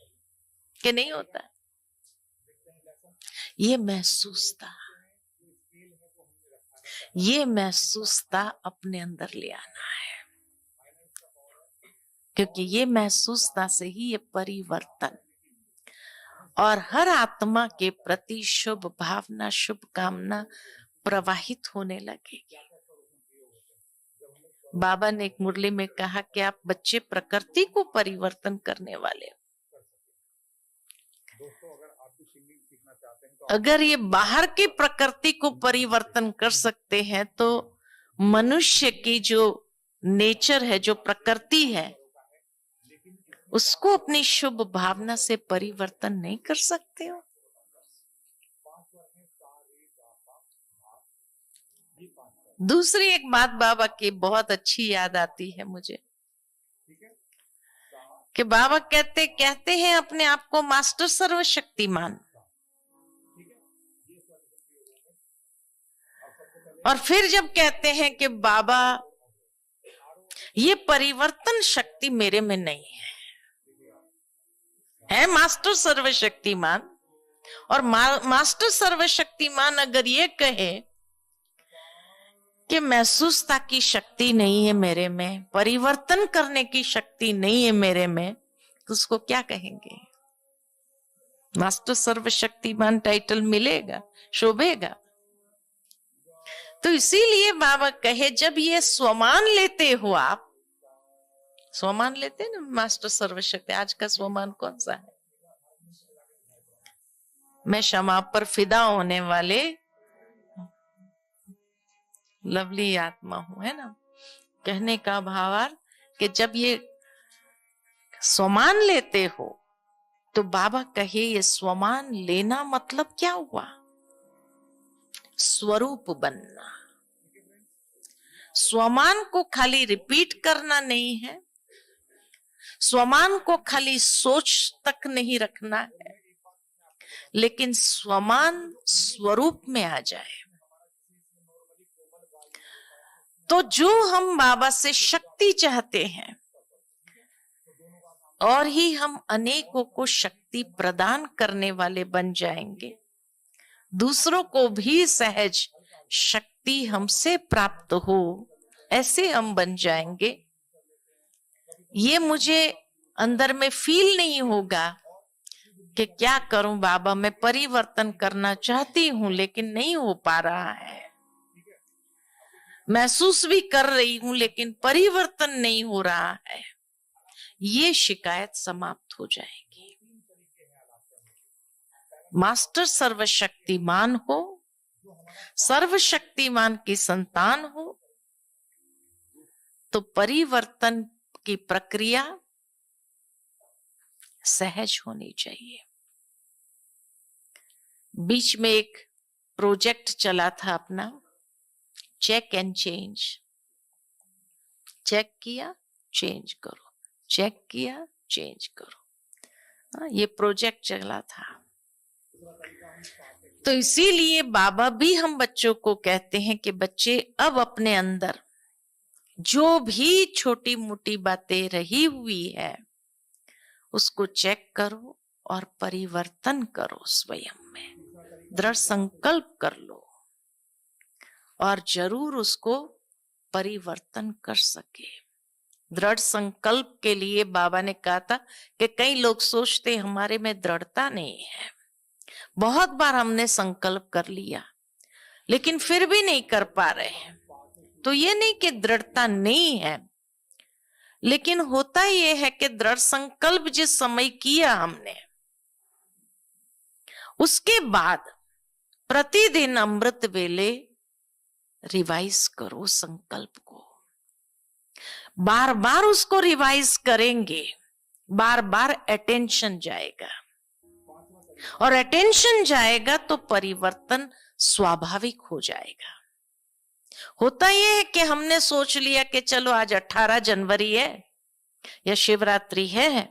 कि नहीं होता है। ये महसूसता अपने अंदर ले आना है, क्योंकि ये महसूसता से ही ये परिवर्तन और हर आत्मा के प्रति शुभ भावना, शुभ कामना प्रवाहित होने लगेगी। बाबा ने एक मुरली में कहा कि आप बच्चे प्रकृति को परिवर्तन करने वाले हो। अगर ये बाहर की प्रकृति को परिवर्तन कर सकते हैं तो मनुष्य की जो नेचर है, जो प्रकृति है, उसको अपनी शुभ भावना से परिवर्तन नहीं कर सकते हो। दूसरी एक बात बाबा की बहुत अच्छी याद आती है मुझे कि बाबा कहते हैं अपने आप को मास्टर सर्वशक्तिमान, और फिर जब कहते हैं कि बाबा ये परिवर्तन शक्ति मेरे में नहीं है मास्टर सर्वशक्तिमान। और मास्टर सर्वशक्तिमान अगर ये कहे कि महसूसता की शक्ति नहीं है मेरे में, परिवर्तन करने की शक्ति नहीं है मेरे में, तो उसको क्या कहेंगे। मास्टर सर्वशक्तिमान टाइटल मिलेगा, शोभेगा। तो इसीलिए बाबा कहे जब ये स्वमान लेते हो, आप स्वमान लेते ना मास्टर सर्वशक्ति। आज का स्वमान कौन सा है। मैं क्षमा पर फिदा होने वाले लवली आत्मा हूं, है ना। कहने का भावार्थ कि जब ये स्वमान लेते हो तो बाबा कहे ये स्वमान लेना मतलब क्या हुआ, स्वरूप बनना। स्वमान को खाली रिपीट करना नहीं है, स्वमान को खाली सोच तक नहीं रखना है, लेकिन स्वमान स्वरूप में आ जाए। तो जो हम बाबा से शक्ति चाहते हैं, और ही हम अनेकों को शक्ति प्रदान करने वाले बन जाएंगे। दूसरों को भी सहज शक्ति हमसे प्राप्त हो, ऐसे हम बन जाएंगे। ये मुझे अंदर में फील नहीं होगा कि क्या करूं बाबा, मैं परिवर्तन करना चाहती हूं लेकिन नहीं हो पा रहा है, महसूस भी कर रही हूं लेकिन परिवर्तन नहीं हो रहा है। ये शिकायत समाप्त हो जाएगी। मास्टर सर्वशक्तिमान हो, सर्वशक्तिमान की संतान हो, तो परिवर्तन की प्रक्रिया सहज होनी चाहिए। बीच में एक प्रोजेक्ट चला था अपना, चेक एंड चेंज। चेक किया, चेंज करो, चेक किया, चेंज करो। ये प्रोजेक्ट चला था। तो इसीलिए बाबा भी हम बच्चों को कहते हैं कि बच्चे अब अपने अंदर जो भी छोटी मोटी बातें रही हुई है उसको चेक करो और परिवर्तन करो। स्वयं में दृढ़ संकल्प कर लो और जरूर उसको परिवर्तन कर सके। दृढ़ संकल्प के लिए बाबा ने कहा था कि कई लोग सोचते हमारे में दृढ़ता नहीं है, बहुत बार हमने संकल्प कर लिया लेकिन फिर भी नहीं कर पा रहे हैं। तो ये नहीं कि दृढ़ता नहीं है, लेकिन होता ये है कि दृढ़ संकल्प जिस समय किया हमने, उसके बाद प्रतिदिन अमृत वेले रिवाइज करो संकल्प को। बार बार उसको रिवाइज करेंगे, बार बार अटेंशन जाएगा, और अटेंशन जाएगा तो परिवर्तन स्वाभाविक हो जाएगा। होता यह है कि हमने सोच लिया कि चलो आज 18 जनवरी है या शिवरात्रि है,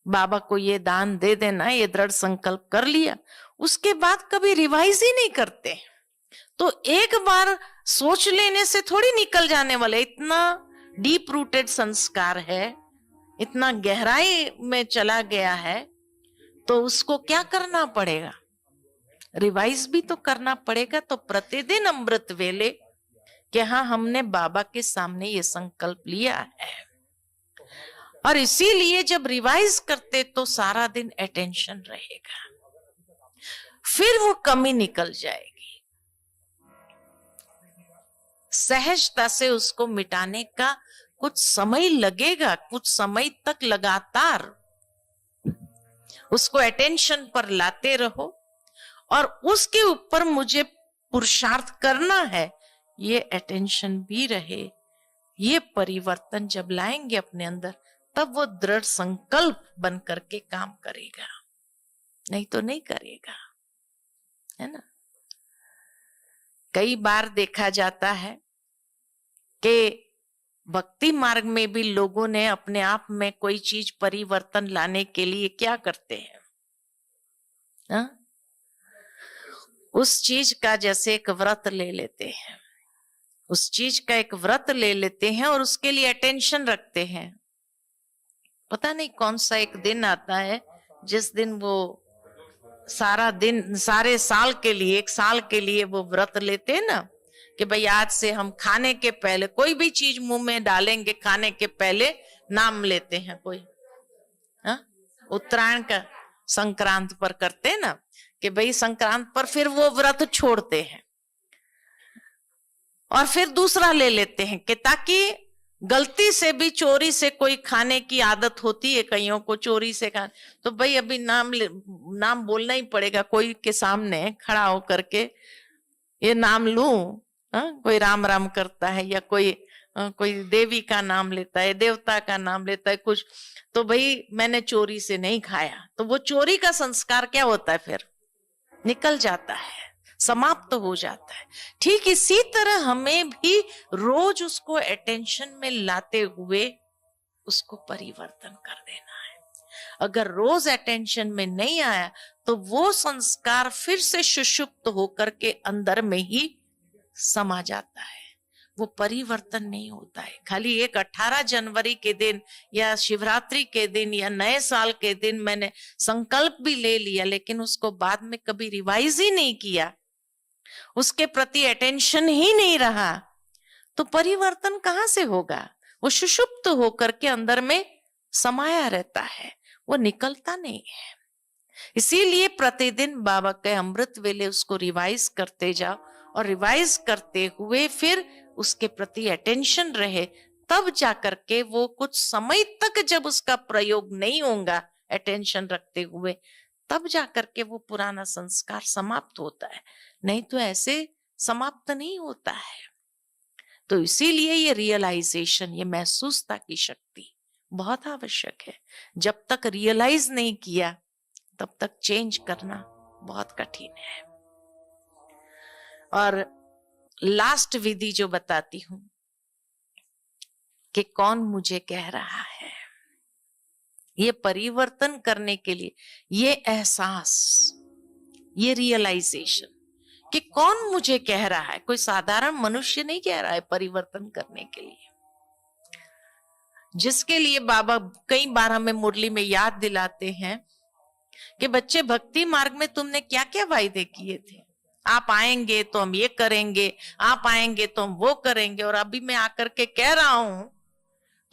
बाबा को ये दान दे देना, ये दृढ़ संकल्प कर लिया, उसके बाद कभी रिवाइज ही नहीं करते। तो एक बार सोच लेने से थोड़ी निकल जाने वाले, इतना डीप रूटेड संस्कार है, इतना गहराई में चला गया है, तो उसको क्या करना पड़ेगा, रिवाइज भी तो करना पड़ेगा। तो प्रतिदिन अमृत वेले कि हाँ हमने बाबा के सामने ये संकल्प लिया है, और इसीलिए जब रिवाइज करते तो सारा दिन अटेंशन रहेगा, फिर वो कमी निकल जाएगी। सहजता से उसको मिटाने का कुछ समय लगेगा, कुछ समय तक लगातार उसको अटेंशन पर लाते रहो, और उसके ऊपर मुझे पुरुषार्थ करना है, ये अटेंशन भी रहे। ये परिवर्तन जब लाएंगे अपने अंदर, तब वो दृढ़ संकल्प बन करके काम करेगा, नहीं तो नहीं करेगा, है ना। कई बार देखा जाता है कि भक्ति मार्ग में भी लोगों ने अपने आप में कोई चीज परिवर्तन लाने के लिए क्या करते हैं, हा? उस चीज का जैसे एक व्रत ले लेते हैं, उस चीज का एक व्रत ले लेते हैं और उसके लिए अटेंशन रखते हैं। पता नहीं कौन सा एक दिन आता है जिस दिन वो सारा दिन, सारे साल के लिए, एक साल के लिए वो व्रत लेते हैं ना, कि भाई आज से हम खाने के पहले कोई भी चीज मुंह में डालेंगे, खाने के पहले नाम लेते हैं कोई। उत्तरायण का संक्रांत पर करते हैं ना कि भाई संक्रांत पर फिर वो व्रत छोड़ते हैं और फिर दूसरा ले लेते हैं कि ताकि गलती से भी चोरी से कोई खाने की आदत होती है कईयों को, चोरी से खाने, तो भाई अभी नाम बोलना ही पड़ेगा कोई के सामने खड़ा होकर के, ये नाम लूं। कोई राम राम करता है या कोई देवी का नाम लेता है, देवता का नाम लेता है कुछ, तो भाई मैंने चोरी से नहीं खाया, तो वो चोरी का संस्कार क्या होता है, फिर निकल जाता है, समाप्त हो जाता है। ठीक इसी तरह हमें भी रोज उसको अटेंशन में लाते हुए उसको परिवर्तन कर देना है। अगर रोज अटेंशन में नहीं आया तो वो संस्कार फिर से सुषुप्त होकर के अंदर में ही समा जाता है, वो परिवर्तन नहीं होता है। खाली एक 18 जनवरी के दिन या शिवरात्रि के दिन या नए साल के दिन मैंने संकल्प भी ले लिया, लेकिन उसको बाद में कभी रिवाइज ही नहीं किया, उसके प्रति अटेंशन ही नहीं रहा, तो परिवर्तन कहां से होगा? वो सुषुप्त होकर के अंदर में समाया रहता है, वो निकलता नहीं है। इसीलिए प्रतिदिन बाबा के अमृत वेले उसको रिवाइज करते जाओ, और रिवाइज करते हुए फिर उसके प्रति अटेंशन रहे, तब जाकर के वो कुछ समय तक जब उसका प्रयोग नहीं होगा अटेंशन रखते हुए, तब जाकर के वो पुराना संस्कार समाप्त होता है, नहीं तो ऐसे समाप्त नहीं होता है। तो इसीलिए ये रियलाइजेशन, ये महसूसता की शक्ति बहुत आवश्यक है। जब तक रियलाइज नहीं किया तब तक चेंज करना बहुत कठिन है। और लास्ट विधि जो बताती हूं कि कौन मुझे कह रहा है, ये परिवर्तन करने के लिए ये एहसास, ये रियलाइजेशन कि कौन मुझे कह रहा है, कोई साधारण मनुष्य नहीं कह रहा है परिवर्तन करने के लिए, जिसके लिए बाबा कई बार हमें मुरली में याद दिलाते हैं कि बच्चे भक्ति मार्ग में तुमने क्या क्या वायदे किए थे, आप आएंगे तो हम ये करेंगे, आप आएंगे तो हम वो करेंगे, और अभी मैं आकर के कह रहा हूं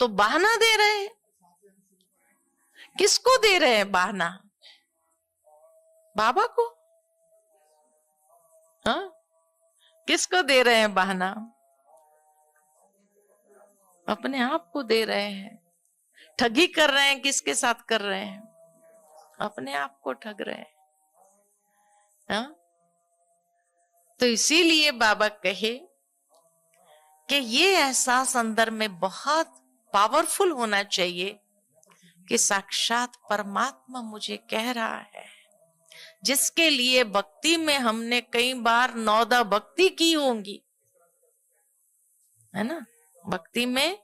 तो बहाना दे रहे हैं। किसको दे रहे हैं बहाना? बाबा को? हाँ, किसको दे रहे हैं बहाना? अपने आप को दे रहे हैं। ठगी कर रहे हैं, किसके साथ कर रहे हैं? अपने आप को ठग रहे हैं। हाँ? तो इसीलिए बाबा कहे कि ये एहसास अंदर में बहुत पावरफुल होना चाहिए कि साक्षात परमात्मा मुझे कह रहा है, जिसके लिए भक्ति में हमने कई बार 9 भक्ति की होंगी, है ना? भक्ति में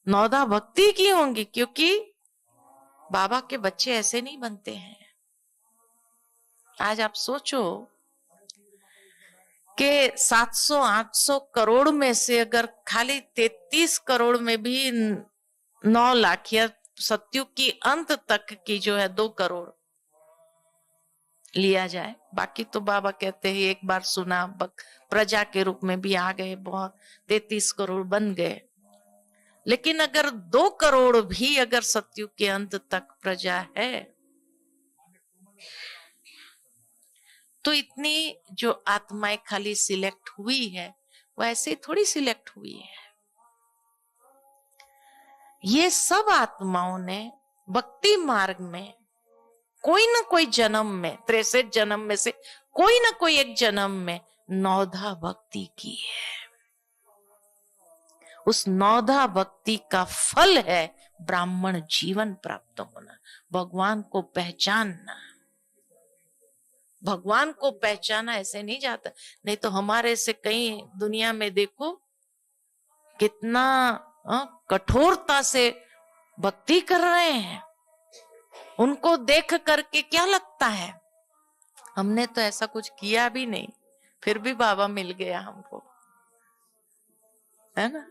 9 भक्ति की होंगी, क्योंकि बाबा के बच्चे ऐसे नहीं बनते हैं। आज आप सोचो कि 700-800 करोड़ में से अगर खाली 33 करोड़ में भी 9 लाख या सत्युग की अंत तक की जो है 2 करोड़ लिया जाए, बाकी तो बाबा कहते हैं एक बार सुना प्रजा के रूप में भी आ गए, बहुत 33 करोड़ बन गए। लेकिन अगर 2 करोड़ भी अगर सत्युग के अंत तक प्रजा है, तो इतनी जो आत्माएं खाली सिलेक्ट हुई है वो ऐसे थोड़ी सिलेक्ट हुई है। ये सब आत्माओं ने भक्ति मार्ग में कोई ना कोई जन्म में, 63 जन्म में से कोई ना कोई एक जन्म में 9 भक्ति की है। उस 9 भक्ति का फल है ब्राह्मण जीवन प्राप्त होना, भगवान को पहचानना। भगवान को पहचाना ऐसे नहीं जाता, नहीं तो हमारे से कई दुनिया में देखो कितना कठोरता से भक्ति कर रहे हैं, उनको देख करके क्या लगता है हमने तो ऐसा कुछ किया भी नहीं, फिर भी बाबा मिल गया हमको, है ना?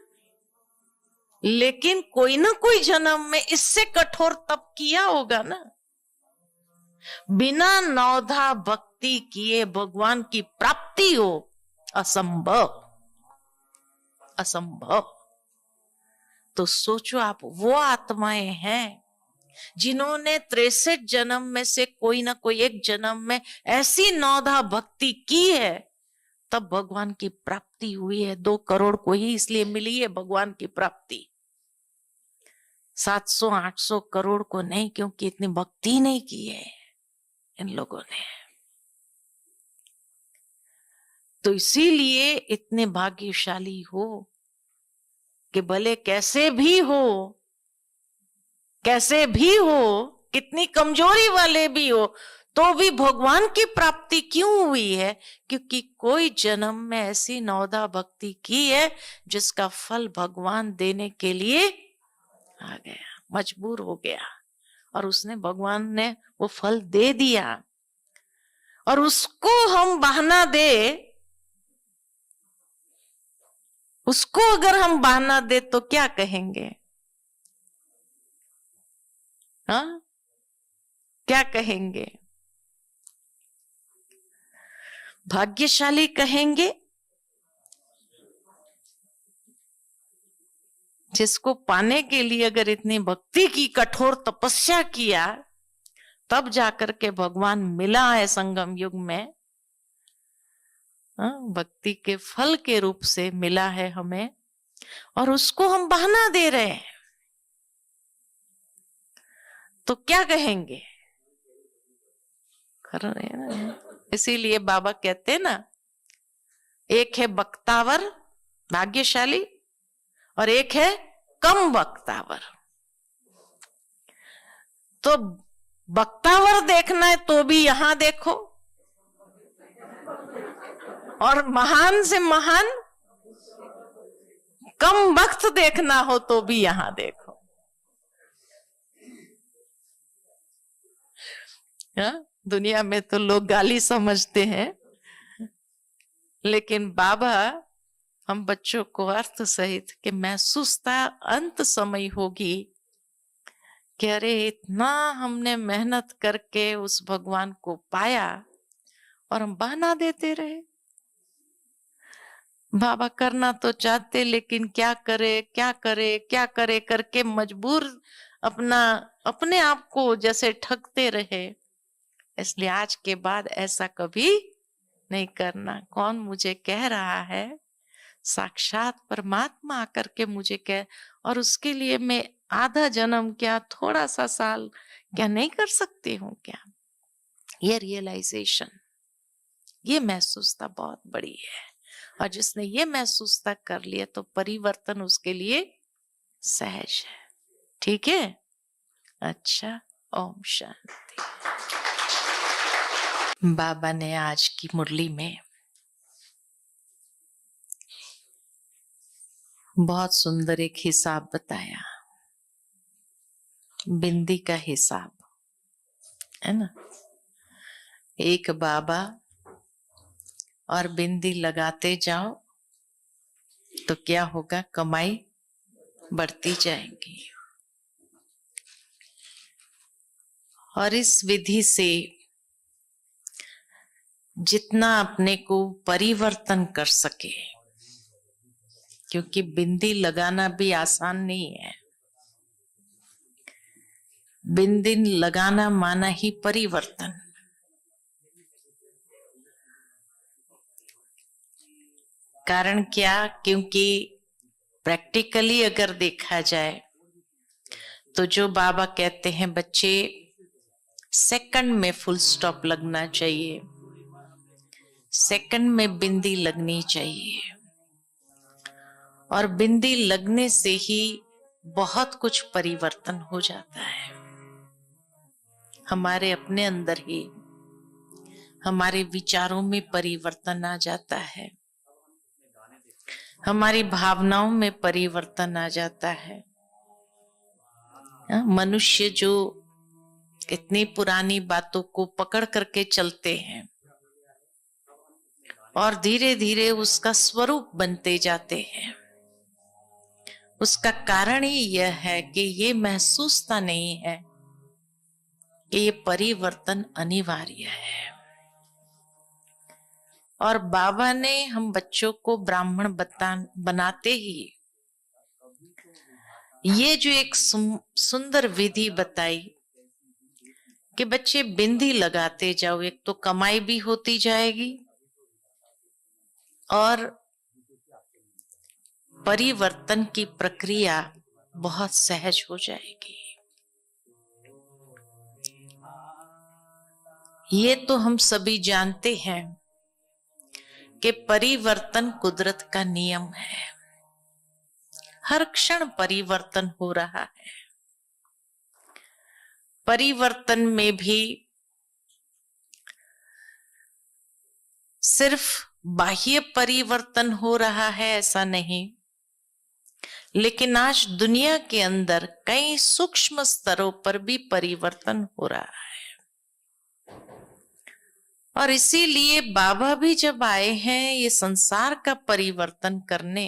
लेकिन कोई ना कोई जन्म में इससे कठोर तप किया होगा ना। बिना 9 भक्ति किए भगवान की प्राप्ति हो असंभव, असंभव। तो सोचो आप, वो आत्माएं हैं जिन्होंने 63 जन्म में से कोई ना कोई एक जन्म में ऐसी 9 भक्ति की है, तब भगवान की प्राप्ति हुई है। 2 करोड़ को ही इसलिए मिली है भगवान की प्राप्ति, 700-800 करोड़ को नहीं, क्योंकि इतनी भक्ति नहीं की है इन लोगों ने। तो इसीलिए इतने भाग्यशाली हो कि भले कैसे भी हो, कैसे भी हो, कितनी कमजोरी वाले भी हो, तो भी भगवान की प्राप्ति क्यों हुई है? क्योंकि कोई जन्म में ऐसी 9 भक्ति की है जिसका फल भगवान देने के लिए आ गया, मजबूर हो गया, और उसने, भगवान ने वो फल दे दिया, और उसको हम बहाना दे, उसको अगर हम बहाना दे तो क्या कहेंगे? हाँ, क्या कहेंगे? भाग्यशाली कहेंगे जिसको पाने के लिए अगर इतनी भक्ति की, कठोर तपस्या किया, तब जाकर के भगवान मिला है संगम युग में, भक्ति के फल के रूप से मिला है हमें, और उसको हम बहाना दे रहे हैं, तो क्या कहेंगे? कर रहे हैं ना। इसीलिए बाबा कहते हैं ना, एक है बख्तावर, भाग्यशाली, और एक है कम बख्तावर। तो बख्तावर देखना है तो भी यहां देखो, और महान से महान कम वक्त देखना हो तो भी यहां देखो। दुनिया में तो लोग गाली समझते हैं, लेकिन बाबा हम बच्चों को अर्थ सहित कि महसूसता अंत समय होगी कि अरे इतना हमने मेहनत करके उस भगवान को पाया और हम बहाना देते रहे। बाबा करना तो चाहते, लेकिन क्या करे क्या करे क्या करे करके मजबूर अपने आप को जैसे ठगते रहे। इसलिए आज के बाद ऐसा कभी नहीं करना। कौन मुझे कह रहा है? साक्षात परमात्मा आकर के मुझे कह, और उसके लिए मैं आधा जन्म क्या, थोड़ा सा साल क्या नहीं कर सकती हूँ क्या? ये रियलाइजेशन, ये महसूसता बहुत बड़ी है, और जिसने ये महसूसता कर लिया तो परिवर्तन उसके लिए सहज है। ठीक है? अच्छा, ओम शांति। बाबा ने आज की मुरली में बहुत सुंदर एक हिसाब बताया, बिंदी का हिसाब है ना। एक बाबा और बिंदी लगाते जाओ तो क्या होगा? कमाई बढ़ती जाएगी। और इस विधि से जितना अपने को परिवर्तन कर सके, क्योंकि बिंदी लगाना भी आसान नहीं है। बिंदी लगाना माना ही परिवर्तन। कारण क्या? क्योंकि प्रैक्टिकली अगर देखा जाए तो जो बाबा कहते हैं बच्चे सेकंड में फुल स्टॉप लगना चाहिए, सेकंड में बिंदी लगनी चाहिए, और बिंदी लगने से ही बहुत कुछ परिवर्तन हो जाता है। हमारे अपने अंदर ही हमारे विचारों में परिवर्तन आ जाता है, हमारी भावनाओं में परिवर्तन आ जाता है। मनुष्य जो इतनी पुरानी बातों को पकड़ करके चलते हैं और धीरे धीरे उसका स्वरूप बनते जाते हैं, उसका कारण ही यह है कि ये महसूसता नहीं है कि ये परिवर्तन अनिवार्य है। और बाबा ने हम बच्चों को ब्राह्मण बनाते ही ये जो एक सुंदर विधि बताई कि बच्चे बिंदी लगाते जाओ, एक तो कमाई भी होती जाएगी और परिवर्तन की प्रक्रिया बहुत सहज हो जाएगी। ये तो हम सभी जानते हैं कि परिवर्तन कुदरत का नियम है। हर क्षण परिवर्तन हो रहा है। परिवर्तन में भी सिर्फ बाह्य परिवर्तन हो रहा है ऐसा नहीं, लेकिन आज दुनिया के अंदर कई सूक्ष्म स्तरों पर भी परिवर्तन हो रहा है। और इसीलिए बाबा भी जब आए हैं ये संसार का परिवर्तन करने,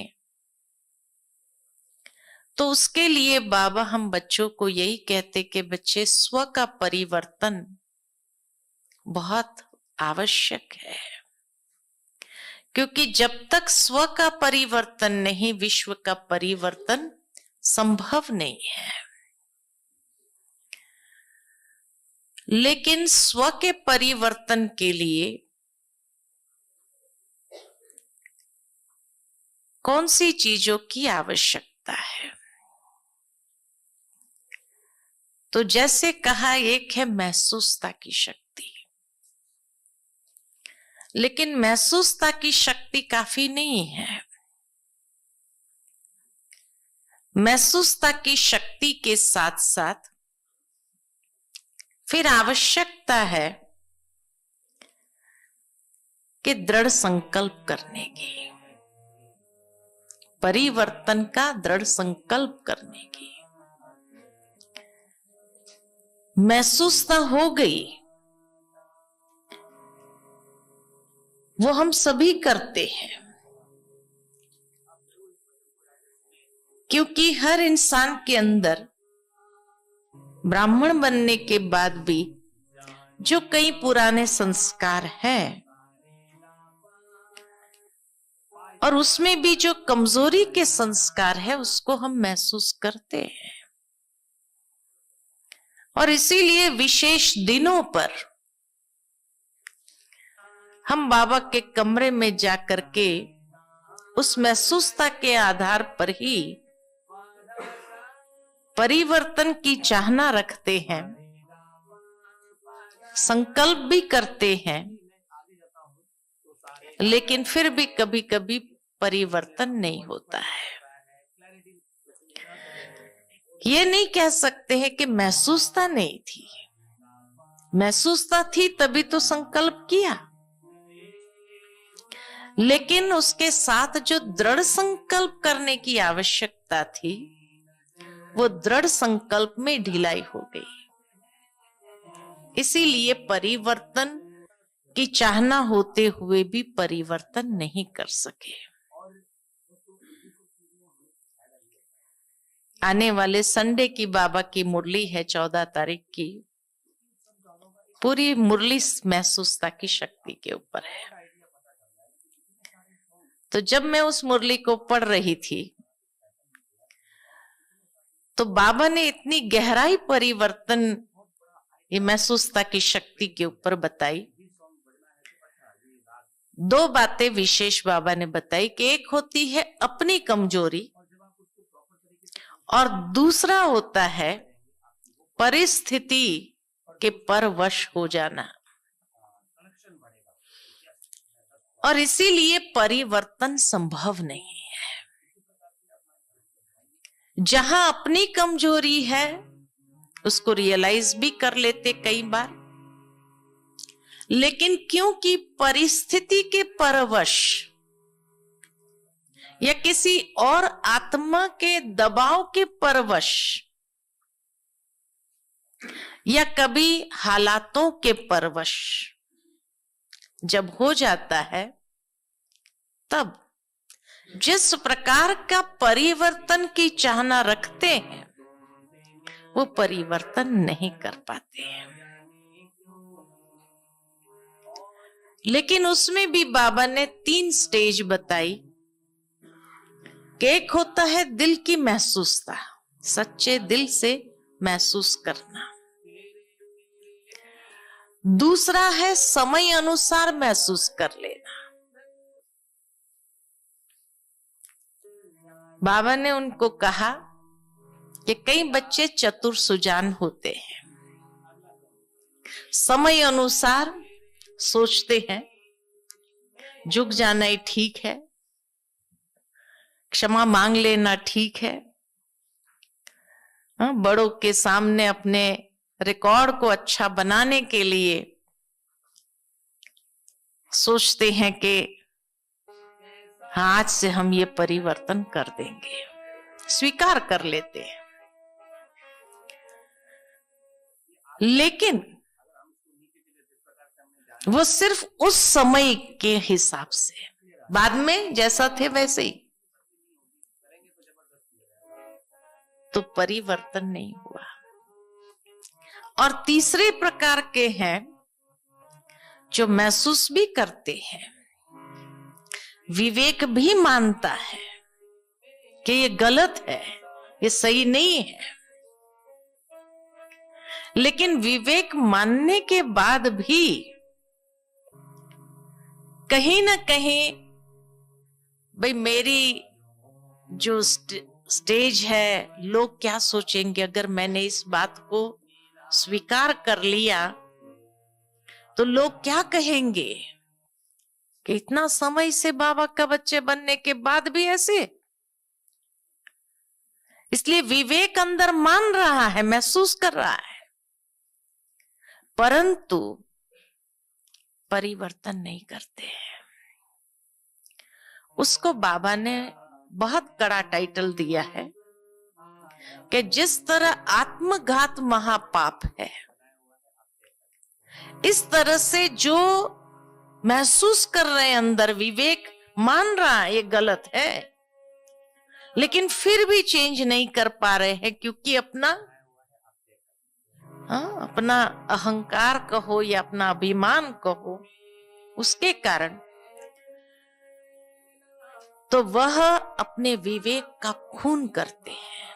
तो उसके लिए बाबा हम बच्चों को यही कहते कि बच्चे, स्व का परिवर्तन बहुत आवश्यक है, क्योंकि जब तक स्व का परिवर्तन नहीं, विश्व का परिवर्तन संभव नहीं है। लेकिन स्व के परिवर्तन के लिए कौन सी चीजों की आवश्यकता है? तो जैसे कहा, एक है महसूसता की शक्ति। लेकिन महसूसता की शक्ति काफी नहीं है। महसूसता की शक्ति के साथ साथ फिर आवश्यकता है कि दृढ़ संकल्प करने की, परिवर्तन का दृढ़ संकल्प करने की। महसूसता हो गई, वो हम सभी करते हैं, क्योंकि हर इंसान के अंदर ब्राह्मण बनने के बाद भी जो कई पुराने संस्कार हैं, और उसमें भी जो कमजोरी के संस्कार है, उसको हम महसूस करते हैं। और इसीलिए विशेष दिनों पर हम बाबा के कमरे में जाकर के उस महसूसता के आधार पर ही परिवर्तन की चाहना रखते हैं, संकल्प भी करते हैं, लेकिन फिर भी कभी कभी परिवर्तन नहीं होता है। ये नहीं कह सकते हैं कि महसूसता नहीं थी, महसूसता थी तभी तो संकल्प किया। लेकिन उसके साथ जो दृढ़ संकल्प करने की आवश्यकता थी, वो दृढ़ संकल्प में ढिलाई हो गई। इसीलिए परिवर्तन की चाहना होते हुए भी परिवर्तन नहीं कर सके। आने वाले संडे की बाबा की मुरली है 14 तारीख की। पूरी मुरली महसूसता की शक्ति के ऊपर है। तो जब मैं उस मुरली को पढ़ रही थी, तो बाबा ने इतनी गहराई परिवर्तन ये महसूसता की शक्ति के ऊपर बताई। दो बातें विशेष बाबा ने बताई कि एक होती है अपनी कमजोरी, और दूसरा होता है परिस्थिति के परवश हो जाना। और इसीलिए परिवर्तन संभव नहीं है। जहां अपनी कमजोरी है उसको रियलाइज भी कर लेते कई बार, लेकिन क्योंकि परिस्थिति के परवश या किसी और आत्मा के दबाव के परवश या कभी हालातों के परवश जब हो जाता है, तब जिस प्रकार का परिवर्तन की चाहना रखते हैं, वो परिवर्तन नहीं कर पाते हैं। लेकिन उसमें भी बाबा ने 3 स्टेज बताई कि एक होता है दिल की महसूसता, सच्चे दिल से महसूस करना। दूसरा है समय अनुसार महसूस कर लेना। बाबा ने उनको कहा कि कई बच्चे चतुर सुजान होते हैं, समय अनुसार सोचते हैं झुक जाना ही ठीक है, क्षमा मांग लेना ठीक है, बड़ों के सामने अपने रिकॉर्ड को अच्छा बनाने के लिए सोचते हैं कि हाँ, आज से हम ये परिवर्तन कर देंगे। स्वीकार कर लेते हैं, लेकिन वो सिर्फ उस समय के हिसाब से, बाद में जैसा थे वैसे ही, तो परिवर्तन नहीं हुआ। और तीसरे प्रकार के हैं जो महसूस भी करते हैं, विवेक भी मानता है कि ये गलत है, ये सही नहीं है, लेकिन विवेक मानने के बाद भी कहीं ना कहीं भाई मेरी जो स्टेज है, लोग क्या सोचेंगे अगर मैंने इस बात को स्वीकार कर लिया, तो लोग क्या कहेंगे कि इतना समय से बाबा का बच्चे बनने के बाद भी ऐसे। इसलिए विवेक अंदर मान रहा है, महसूस कर रहा है, परंतु परिवर्तन नहीं करते हैं। उसको बाबा ने बहुत कड़ा टाइटल दिया है कि जिस तरह आत्मघात महापाप है, इस तरह से जो महसूस कर रहे हैं अंदर, विवेक मान रहा है ये गलत है, लेकिन फिर भी चेंज नहीं कर पा रहे हैं, क्योंकि अपना अहंकार कहो या अपना अभिमान कहो, उसके कारण, तो वह अपने विवेक का खून करते हैं।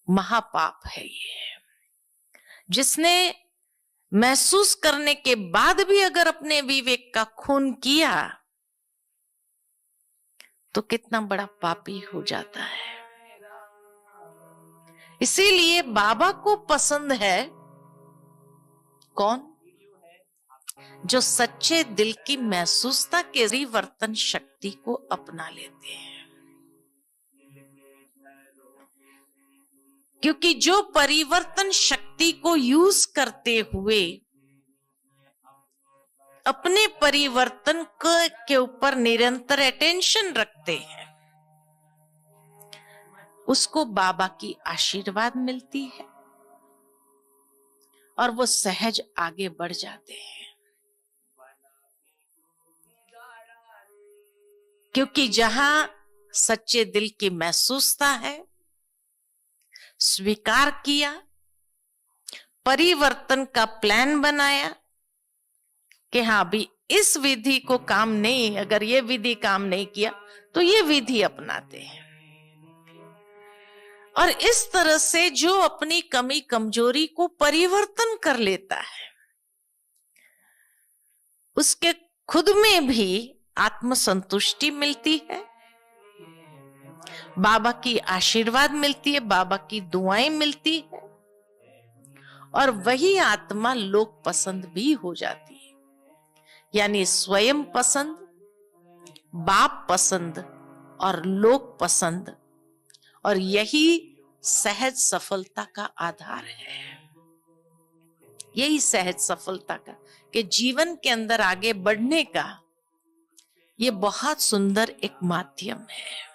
महापाप है ये। जिसने महसूस करने के बाद भी अगर अपने विवेक का खून किया, तो कितना बड़ा पापी हो जाता है। इसीलिए बाबा को पसंद है कौन? जो सच्चे दिल की महसूसता के परिवर्तन शक्ति को अपना लेते हैं। क्योंकि जो परिवर्तन शक्ति को यूज करते हुए अपने परिवर्तन के ऊपर निरंतर अटेंशन रखते हैं, उसको बाबा की आशीर्वाद मिलती है और वो सहज आगे बढ़ जाते हैं। क्योंकि जहां सच्चे दिल की महसूसता है, स्वीकार किया, परिवर्तन का प्लान बनाया कि हाँ भी इस विधि को काम नहीं, अगर ये विधि काम नहीं किया तो ये विधि अपनाते हैं। और इस तरह से जो अपनी कमी कमजोरी को परिवर्तन कर लेता है, उसके खुद में भी आत्मसंतुष्टि मिलती है, बाबा की आशीर्वाद मिलती है, बाबा की दुआएं मिलती है, और वही आत्मा लोक पसंद भी हो जाती है। यानी स्वयं पसंद, बाप पसंद और लोक पसंद, और यही सहज सफलता का आधार है। यही सहज सफलता का, कि जीवन के अंदर आगे बढ़ने का ये बहुत सुंदर एक माध्यम है।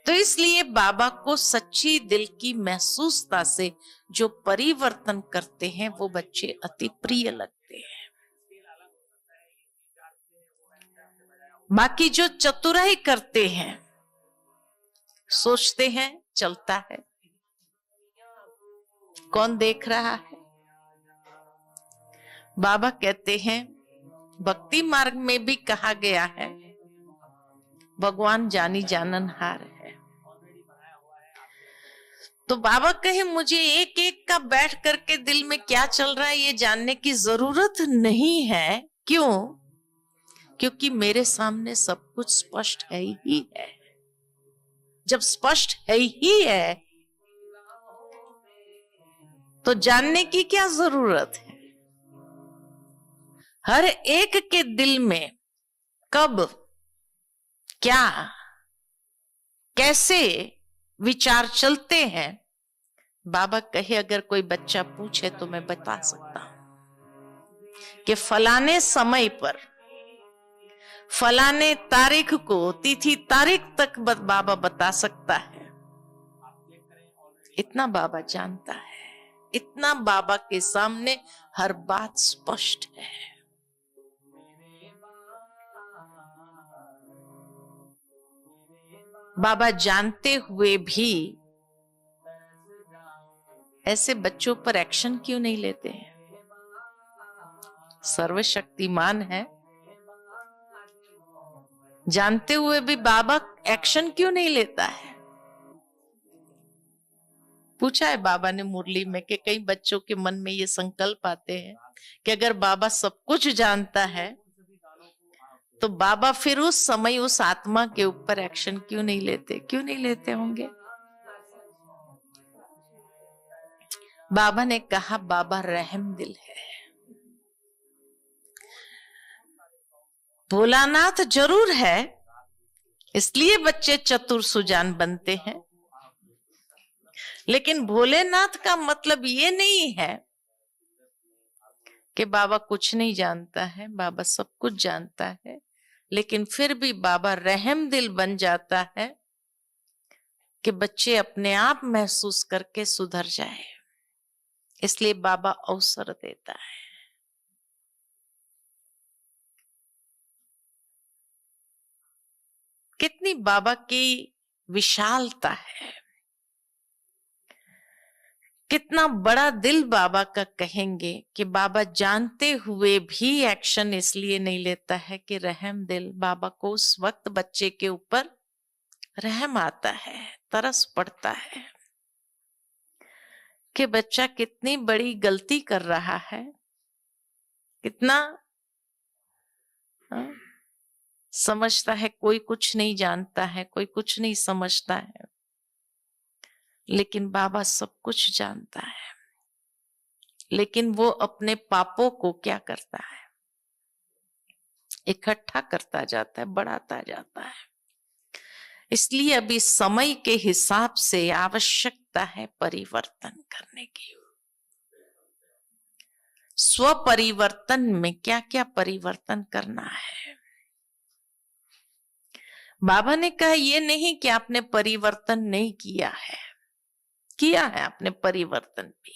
तो इसलिए बाबा को सच्ची दिल की महसूसता से जो परिवर्तन करते हैं वो बच्चे अति प्रिय लगते हैं। बाकी जो चतुराई करते हैं, सोचते हैं चलता है, कौन देख रहा है। बाबा कहते हैं भक्ति मार्ग में भी कहा गया है, भगवान जानी जाननहार है। तो बाबा कहे मुझे एक एक का बैठ करके दिल में क्या चल रहा है ये जानने की जरूरत नहीं है। क्यों? क्योंकि मेरे सामने सब कुछ स्पष्ट है ही है। जब स्पष्ट है ही है तो जानने की क्या जरूरत है। हर एक के दिल में कब, क्या, कैसे विचार चलते हैं, बाबा कहे अगर कोई बच्चा पूछे तो मैं बता सकता हूं कि फलाने समय पर फलाने तारीख को, तिथि तारीख तक बाबा बता सकता है। इतना बाबा जानता है, इतना बाबा के सामने हर बात स्पष्ट है। बाबा जानते हुए भी ऐसे बच्चों पर एक्शन क्यों नहीं लेते हैं? सर्वशक्तिमान है, जानते हुए भी बाबा एक्शन क्यों नहीं लेता है? पूछा है बाबा ने मुरली में कि कई बच्चों के मन में ये संकल्प आते हैं कि अगर बाबा सब कुछ जानता है तो बाबा फिर उस समय उस आत्मा के ऊपर एक्शन क्यों नहीं लेते? क्यों नहीं लेते होंगे? बाबा ने कहा बाबा रहम दिल है। भोलानाथ जरूर है, इसलिए बच्चे चतुर सुजान बनते हैं, लेकिन भोलेनाथ का मतलब ये नहीं है कि बाबा कुछ नहीं जानता है। बाबा सब कुछ जानता है, लेकिन फिर भी बाबा रहम दिल बन जाता है कि बच्चे अपने आप महसूस करके सुधर जाए, इसलिए बाबा अवसर देता है। कितनी बाबा की विशालता है, कितना बड़ा दिल बाबा का कहेंगे कि बाबा जानते हुए भी एक्शन इसलिए नहीं लेता है कि रहम दिल। बाबा को उस वक्त बच्चे के ऊपर रहम आता है, तरस पड़ता है कि बच्चा कितनी बड़ी गलती कर रहा है, कितना समझता है। कोई कुछ नहीं जानता है, कोई कुछ नहीं समझता है, लेकिन बाबा सब कुछ जानता है। लेकिन वो अपने पापों को क्या करता है? इकट्ठा करता जाता है, बढ़ाता जाता है। इसलिए अभी समय के हिसाब से आवश्यकता है परिवर्तन करने की। स्व परिवर्तन में क्या क्या परिवर्तन करना है? बाबा ने कहा ये नहीं कि आपने परिवर्तन नहीं किया है, किया है आपने परिवर्तन भी।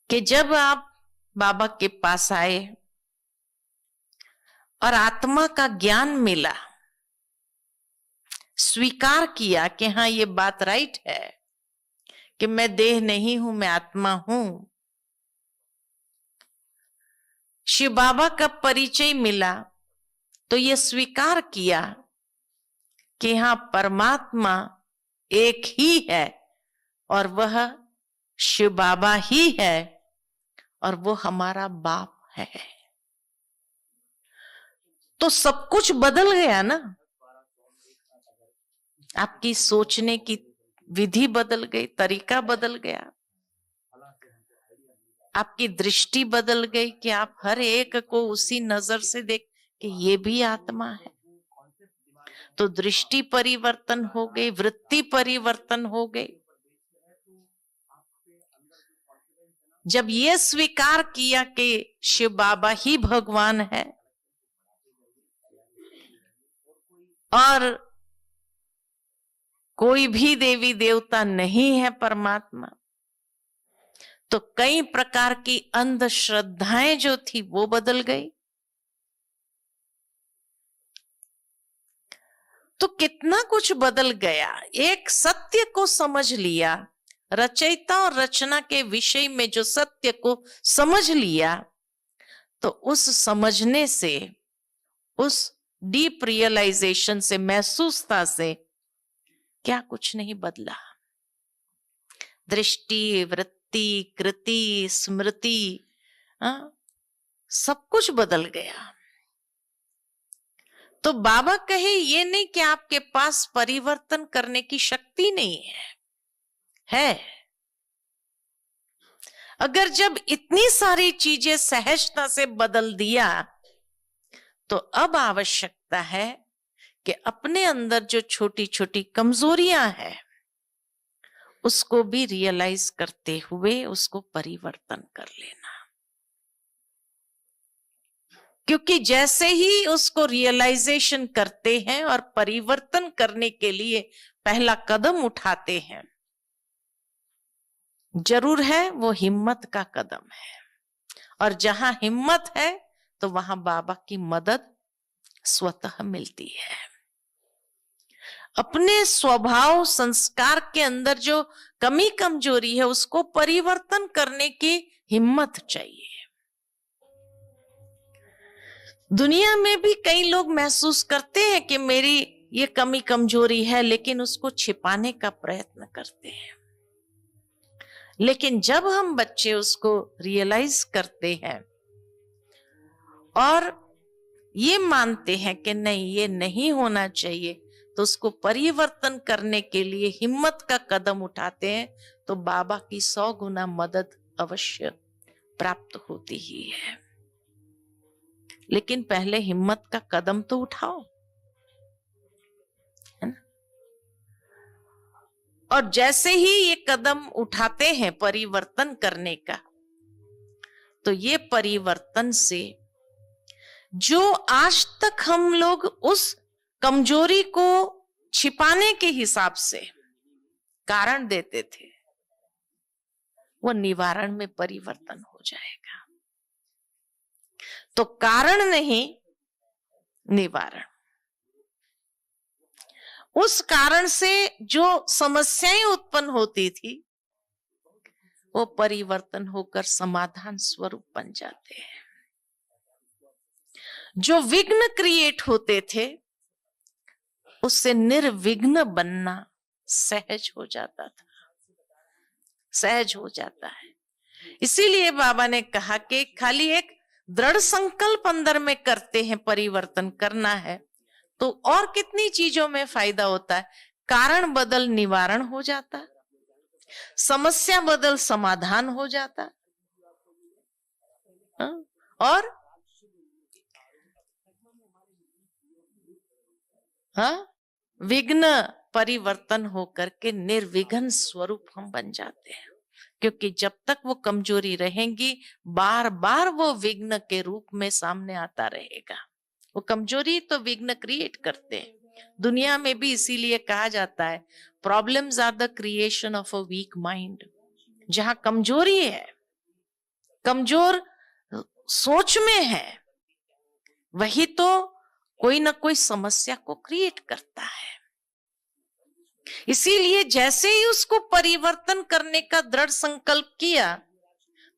कि जब आप बाबा के पास आए और आत्मा का ज्ञान मिला, स्वीकार किया कि हाँ ये बात राइट है कि मैं देह नहीं हूं, मैं आत्मा हूं। शिव बाबा का परिचय मिला तो ये स्वीकार किया कि हाँ परमात्मा एक ही है और वह शिव बाबा ही है और वो हमारा बाप है। तो सब कुछ बदल गया ना। आपकी सोचने की विधि बदल गई, तरीका बदल गया, आपकी दृष्टि बदल गई कि आप हर एक को उसी नजर से देख कि ये भी आत्मा है। तो दृष्टि परिवर्तन हो गई, वृत्ति परिवर्तन हो गई। जब ये स्वीकार किया कि शिव बाबा ही भगवान है और कोई भी देवी देवता नहीं है परमात्मा, तो कई प्रकार की अंधश्रद्धाएं जो थी वो बदल गई। तो कितना कुछ बदल गया। एक सत्य को समझ लिया, रचयिता और रचना के विषय में जो सत्य को समझ लिया, तो उस समझने से, उस डीप रियलाइजेशन से, महसूसता से क्या कुछ नहीं बदला। दृष्टि, वृत्ति, कृति, स्मृति, सब कुछ बदल गया। तो बाबा कहे ये नहीं कि आपके पास परिवर्तन करने की शक्ति नहीं है। अगर जब इतनी सारी चीजें सहजता से बदल दिया, तो अब आवश्यकता है कि अपने अंदर जो छोटी छोटी कमजोरियां हैं उसको भी रियलाइज करते हुए उसको परिवर्तन कर लेना। क्योंकि जैसे ही उसको रियलाइजेशन करते हैं और परिवर्तन करने के लिए पहला कदम उठाते हैं, जरूर है वो हिम्मत का कदम है। और जहां हिम्मत है तो वहां बाबा की मदद स्वतः मिलती है। अपने स्वभाव संस्कार के अंदर जो कमी कमजोरी है उसको परिवर्तन करने की हिम्मत चाहिए। दुनिया में भी कई लोग महसूस करते हैं कि मेरी ये कमी कमजोरी है, लेकिन उसको छिपाने का प्रयत्न करते हैं। लेकिन जब हम बच्चे उसको रियलाइज करते हैं और ये मानते हैं कि नहीं ये नहीं होना चाहिए, तो उसको परिवर्तन करने के लिए हिम्मत का कदम उठाते हैं, तो बाबा की 100 गुना मदद अवश्य प्राप्त होती ही है। लेकिन पहले हिम्मत का कदम तो उठाओ, है ना? और जैसे ही ये कदम उठाते हैं परिवर्तन करने का, तो ये परिवर्तन से जो आज तक हम लोग उस कमजोरी को छिपाने के हिसाब से कारण देते थे, वो निवारण में परिवर्तन हो जाएगा। तो कारण नहीं, निवारण। उस कारण से जो समस्याएं उत्पन्न होती थी वो परिवर्तन होकर समाधान स्वरूप बन जाते हैं। जो विघ्न क्रिएट होते थे उससे निर्विघ्न बनना सहज हो जाता था, सहज हो जाता है। इसीलिए बाबा ने कहा कि खाली एक दृढ़ संकल्प अंदर में करते हैं परिवर्तन करना है, तो और कितनी चीजों में फायदा होता है। कारण बदल निवारण हो जाता, समस्या बदल समाधान हो जाता, और विघ्न परिवर्तन होकर के निर्विघ्न स्वरूप हम बन जाते हैं। क्योंकि जब तक वो कमजोरी रहेंगी, बार बार वो विघ्न के रूप में सामने आता रहेगा। वो कमजोरी तो विघ्न क्रिएट करते हैं। दुनिया में भी इसीलिए कहा जाता है problems are the creation of a weak mind. जहां कमजोरी है, कमजोर सोच में है, वही तो कोई ना कोई समस्या को क्रिएट करता है। इसीलिए जैसे ही उसको परिवर्तन करने का दृढ़ संकल्प किया,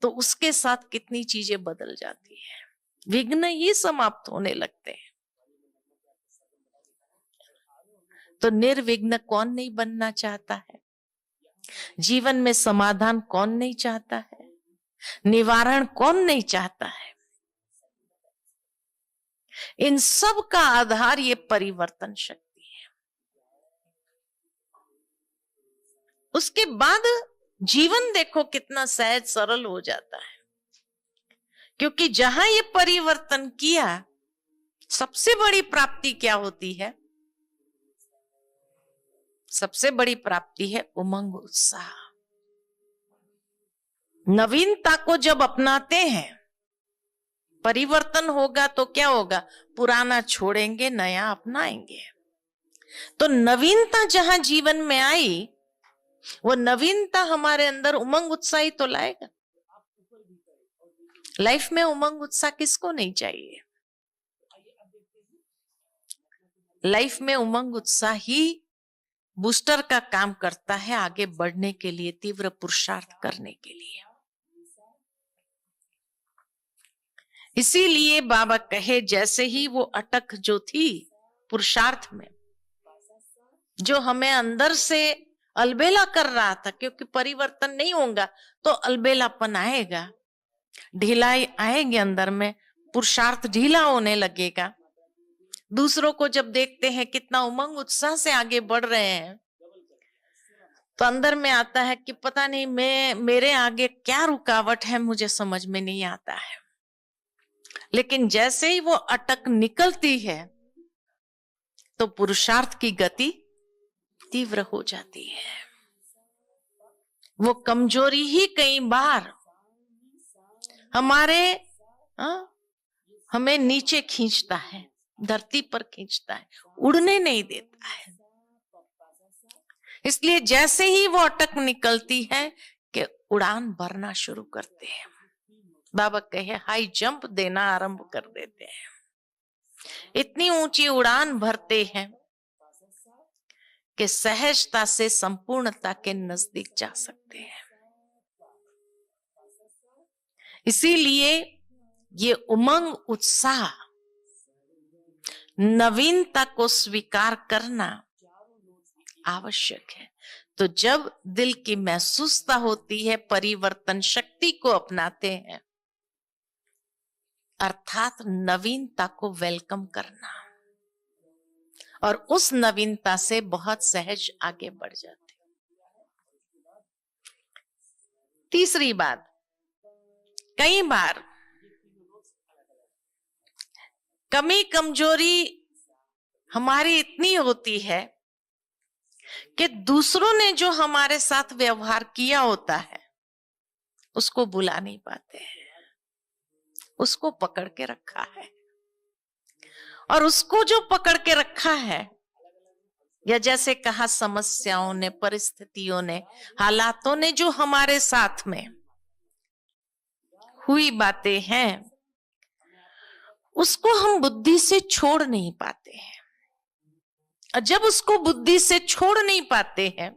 तो उसके साथ कितनी चीजें बदल जाती है, विघ्न ही समाप्त होने लगते हैं। तो निर्विघ्न कौन नहीं बनना चाहता है? जीवन में समाधान कौन नहीं चाहता है? निवारण कौन नहीं चाहता है? इन सब का आधार ये परिवर्तन शक्ति है। उसके बाद जीवन देखो कितना सहज सरल हो जाता है, क्योंकि जहां ये परिवर्तन किया, सबसे बड़ी प्राप्ति क्या होती है? सबसे बड़ी प्राप्ति है उमंग उत्साह। नवीनता को जब अपनाते हैं, परिवर्तन होगा तो क्या होगा? पुराना छोड़ेंगे, नया अपनाएंगे। तो नवीनता जहां जीवन में आई, वो नवीनता हमारे अंदर उमंग उत्साह तो लाएगा। लाइफ में उमंग उत्साह किसको नहीं चाहिए? लाइफ में उमंग उत्साह ही बूस्टर का काम करता है आगे बढ़ने के लिए, तीव्र पुरुषार्थ करने के लिए। इसीलिए बाबा कहे जैसे ही वो अटक जो थी पुरुषार्थ में, जो हमें अंदर से अलबेला कर रहा था, क्योंकि परिवर्तन नहीं होगा तो अलबेलापन आएगा, ढिलाई आएगी अंदर में, पुरुषार्थ ढीला होने लगेगा। दूसरों को जब देखते हैं कितना उमंग उत्साह से आगे बढ़ रहे हैं, तो अंदर में आता है कि पता नहीं मेरे आगे क्या रुकावट है, मुझे समझ में नहीं आता है। लेकिन जैसे ही वो अटक निकलती है, तो पुरुषार्थ की गति तीव्र हो जाती है। वो कमजोरी ही कई बार हमें नीचे खींचता है, धरती पर खींचता है, उड़ने नहीं देता है। इसलिए जैसे ही वो अटक निकलती है कि उड़ान भरना शुरू करते हैं। बाबा कहे हाई जंप देना आरंभ कर देते हैं, इतनी ऊंची उड़ान भरते हैं कि सहजता से संपूर्णता के नजदीक जा सकते हैं। इसीलिए ये उमंग, उत्साह, नवीनता को स्वीकार करना आवश्यक है। तो जब दिल की महसूसता होती है, परिवर्तन शक्ति को अपनाते हैं, अर्थात नवीनता को वेलकम करना, और उस नवीनता से बहुत सहज आगे बढ़ जाते। तीसरी बात, कई बार कमी कमजोरी हमारी इतनी होती है कि दूसरों ने जो हमारे साथ व्यवहार किया होता है उसको भुला नहीं पाते हैं, उसको पकड़ के रखा है। और उसको जो पकड़ के रखा है, या जैसे कहा समस्याओं ने, परिस्थितियों ने, हालातों ने जो हमारे साथ में हुई बातें हैं, उसको हम बुद्धि से छोड़ नहीं पाते हैं। और जब उसको बुद्धि से छोड़ नहीं पाते हैं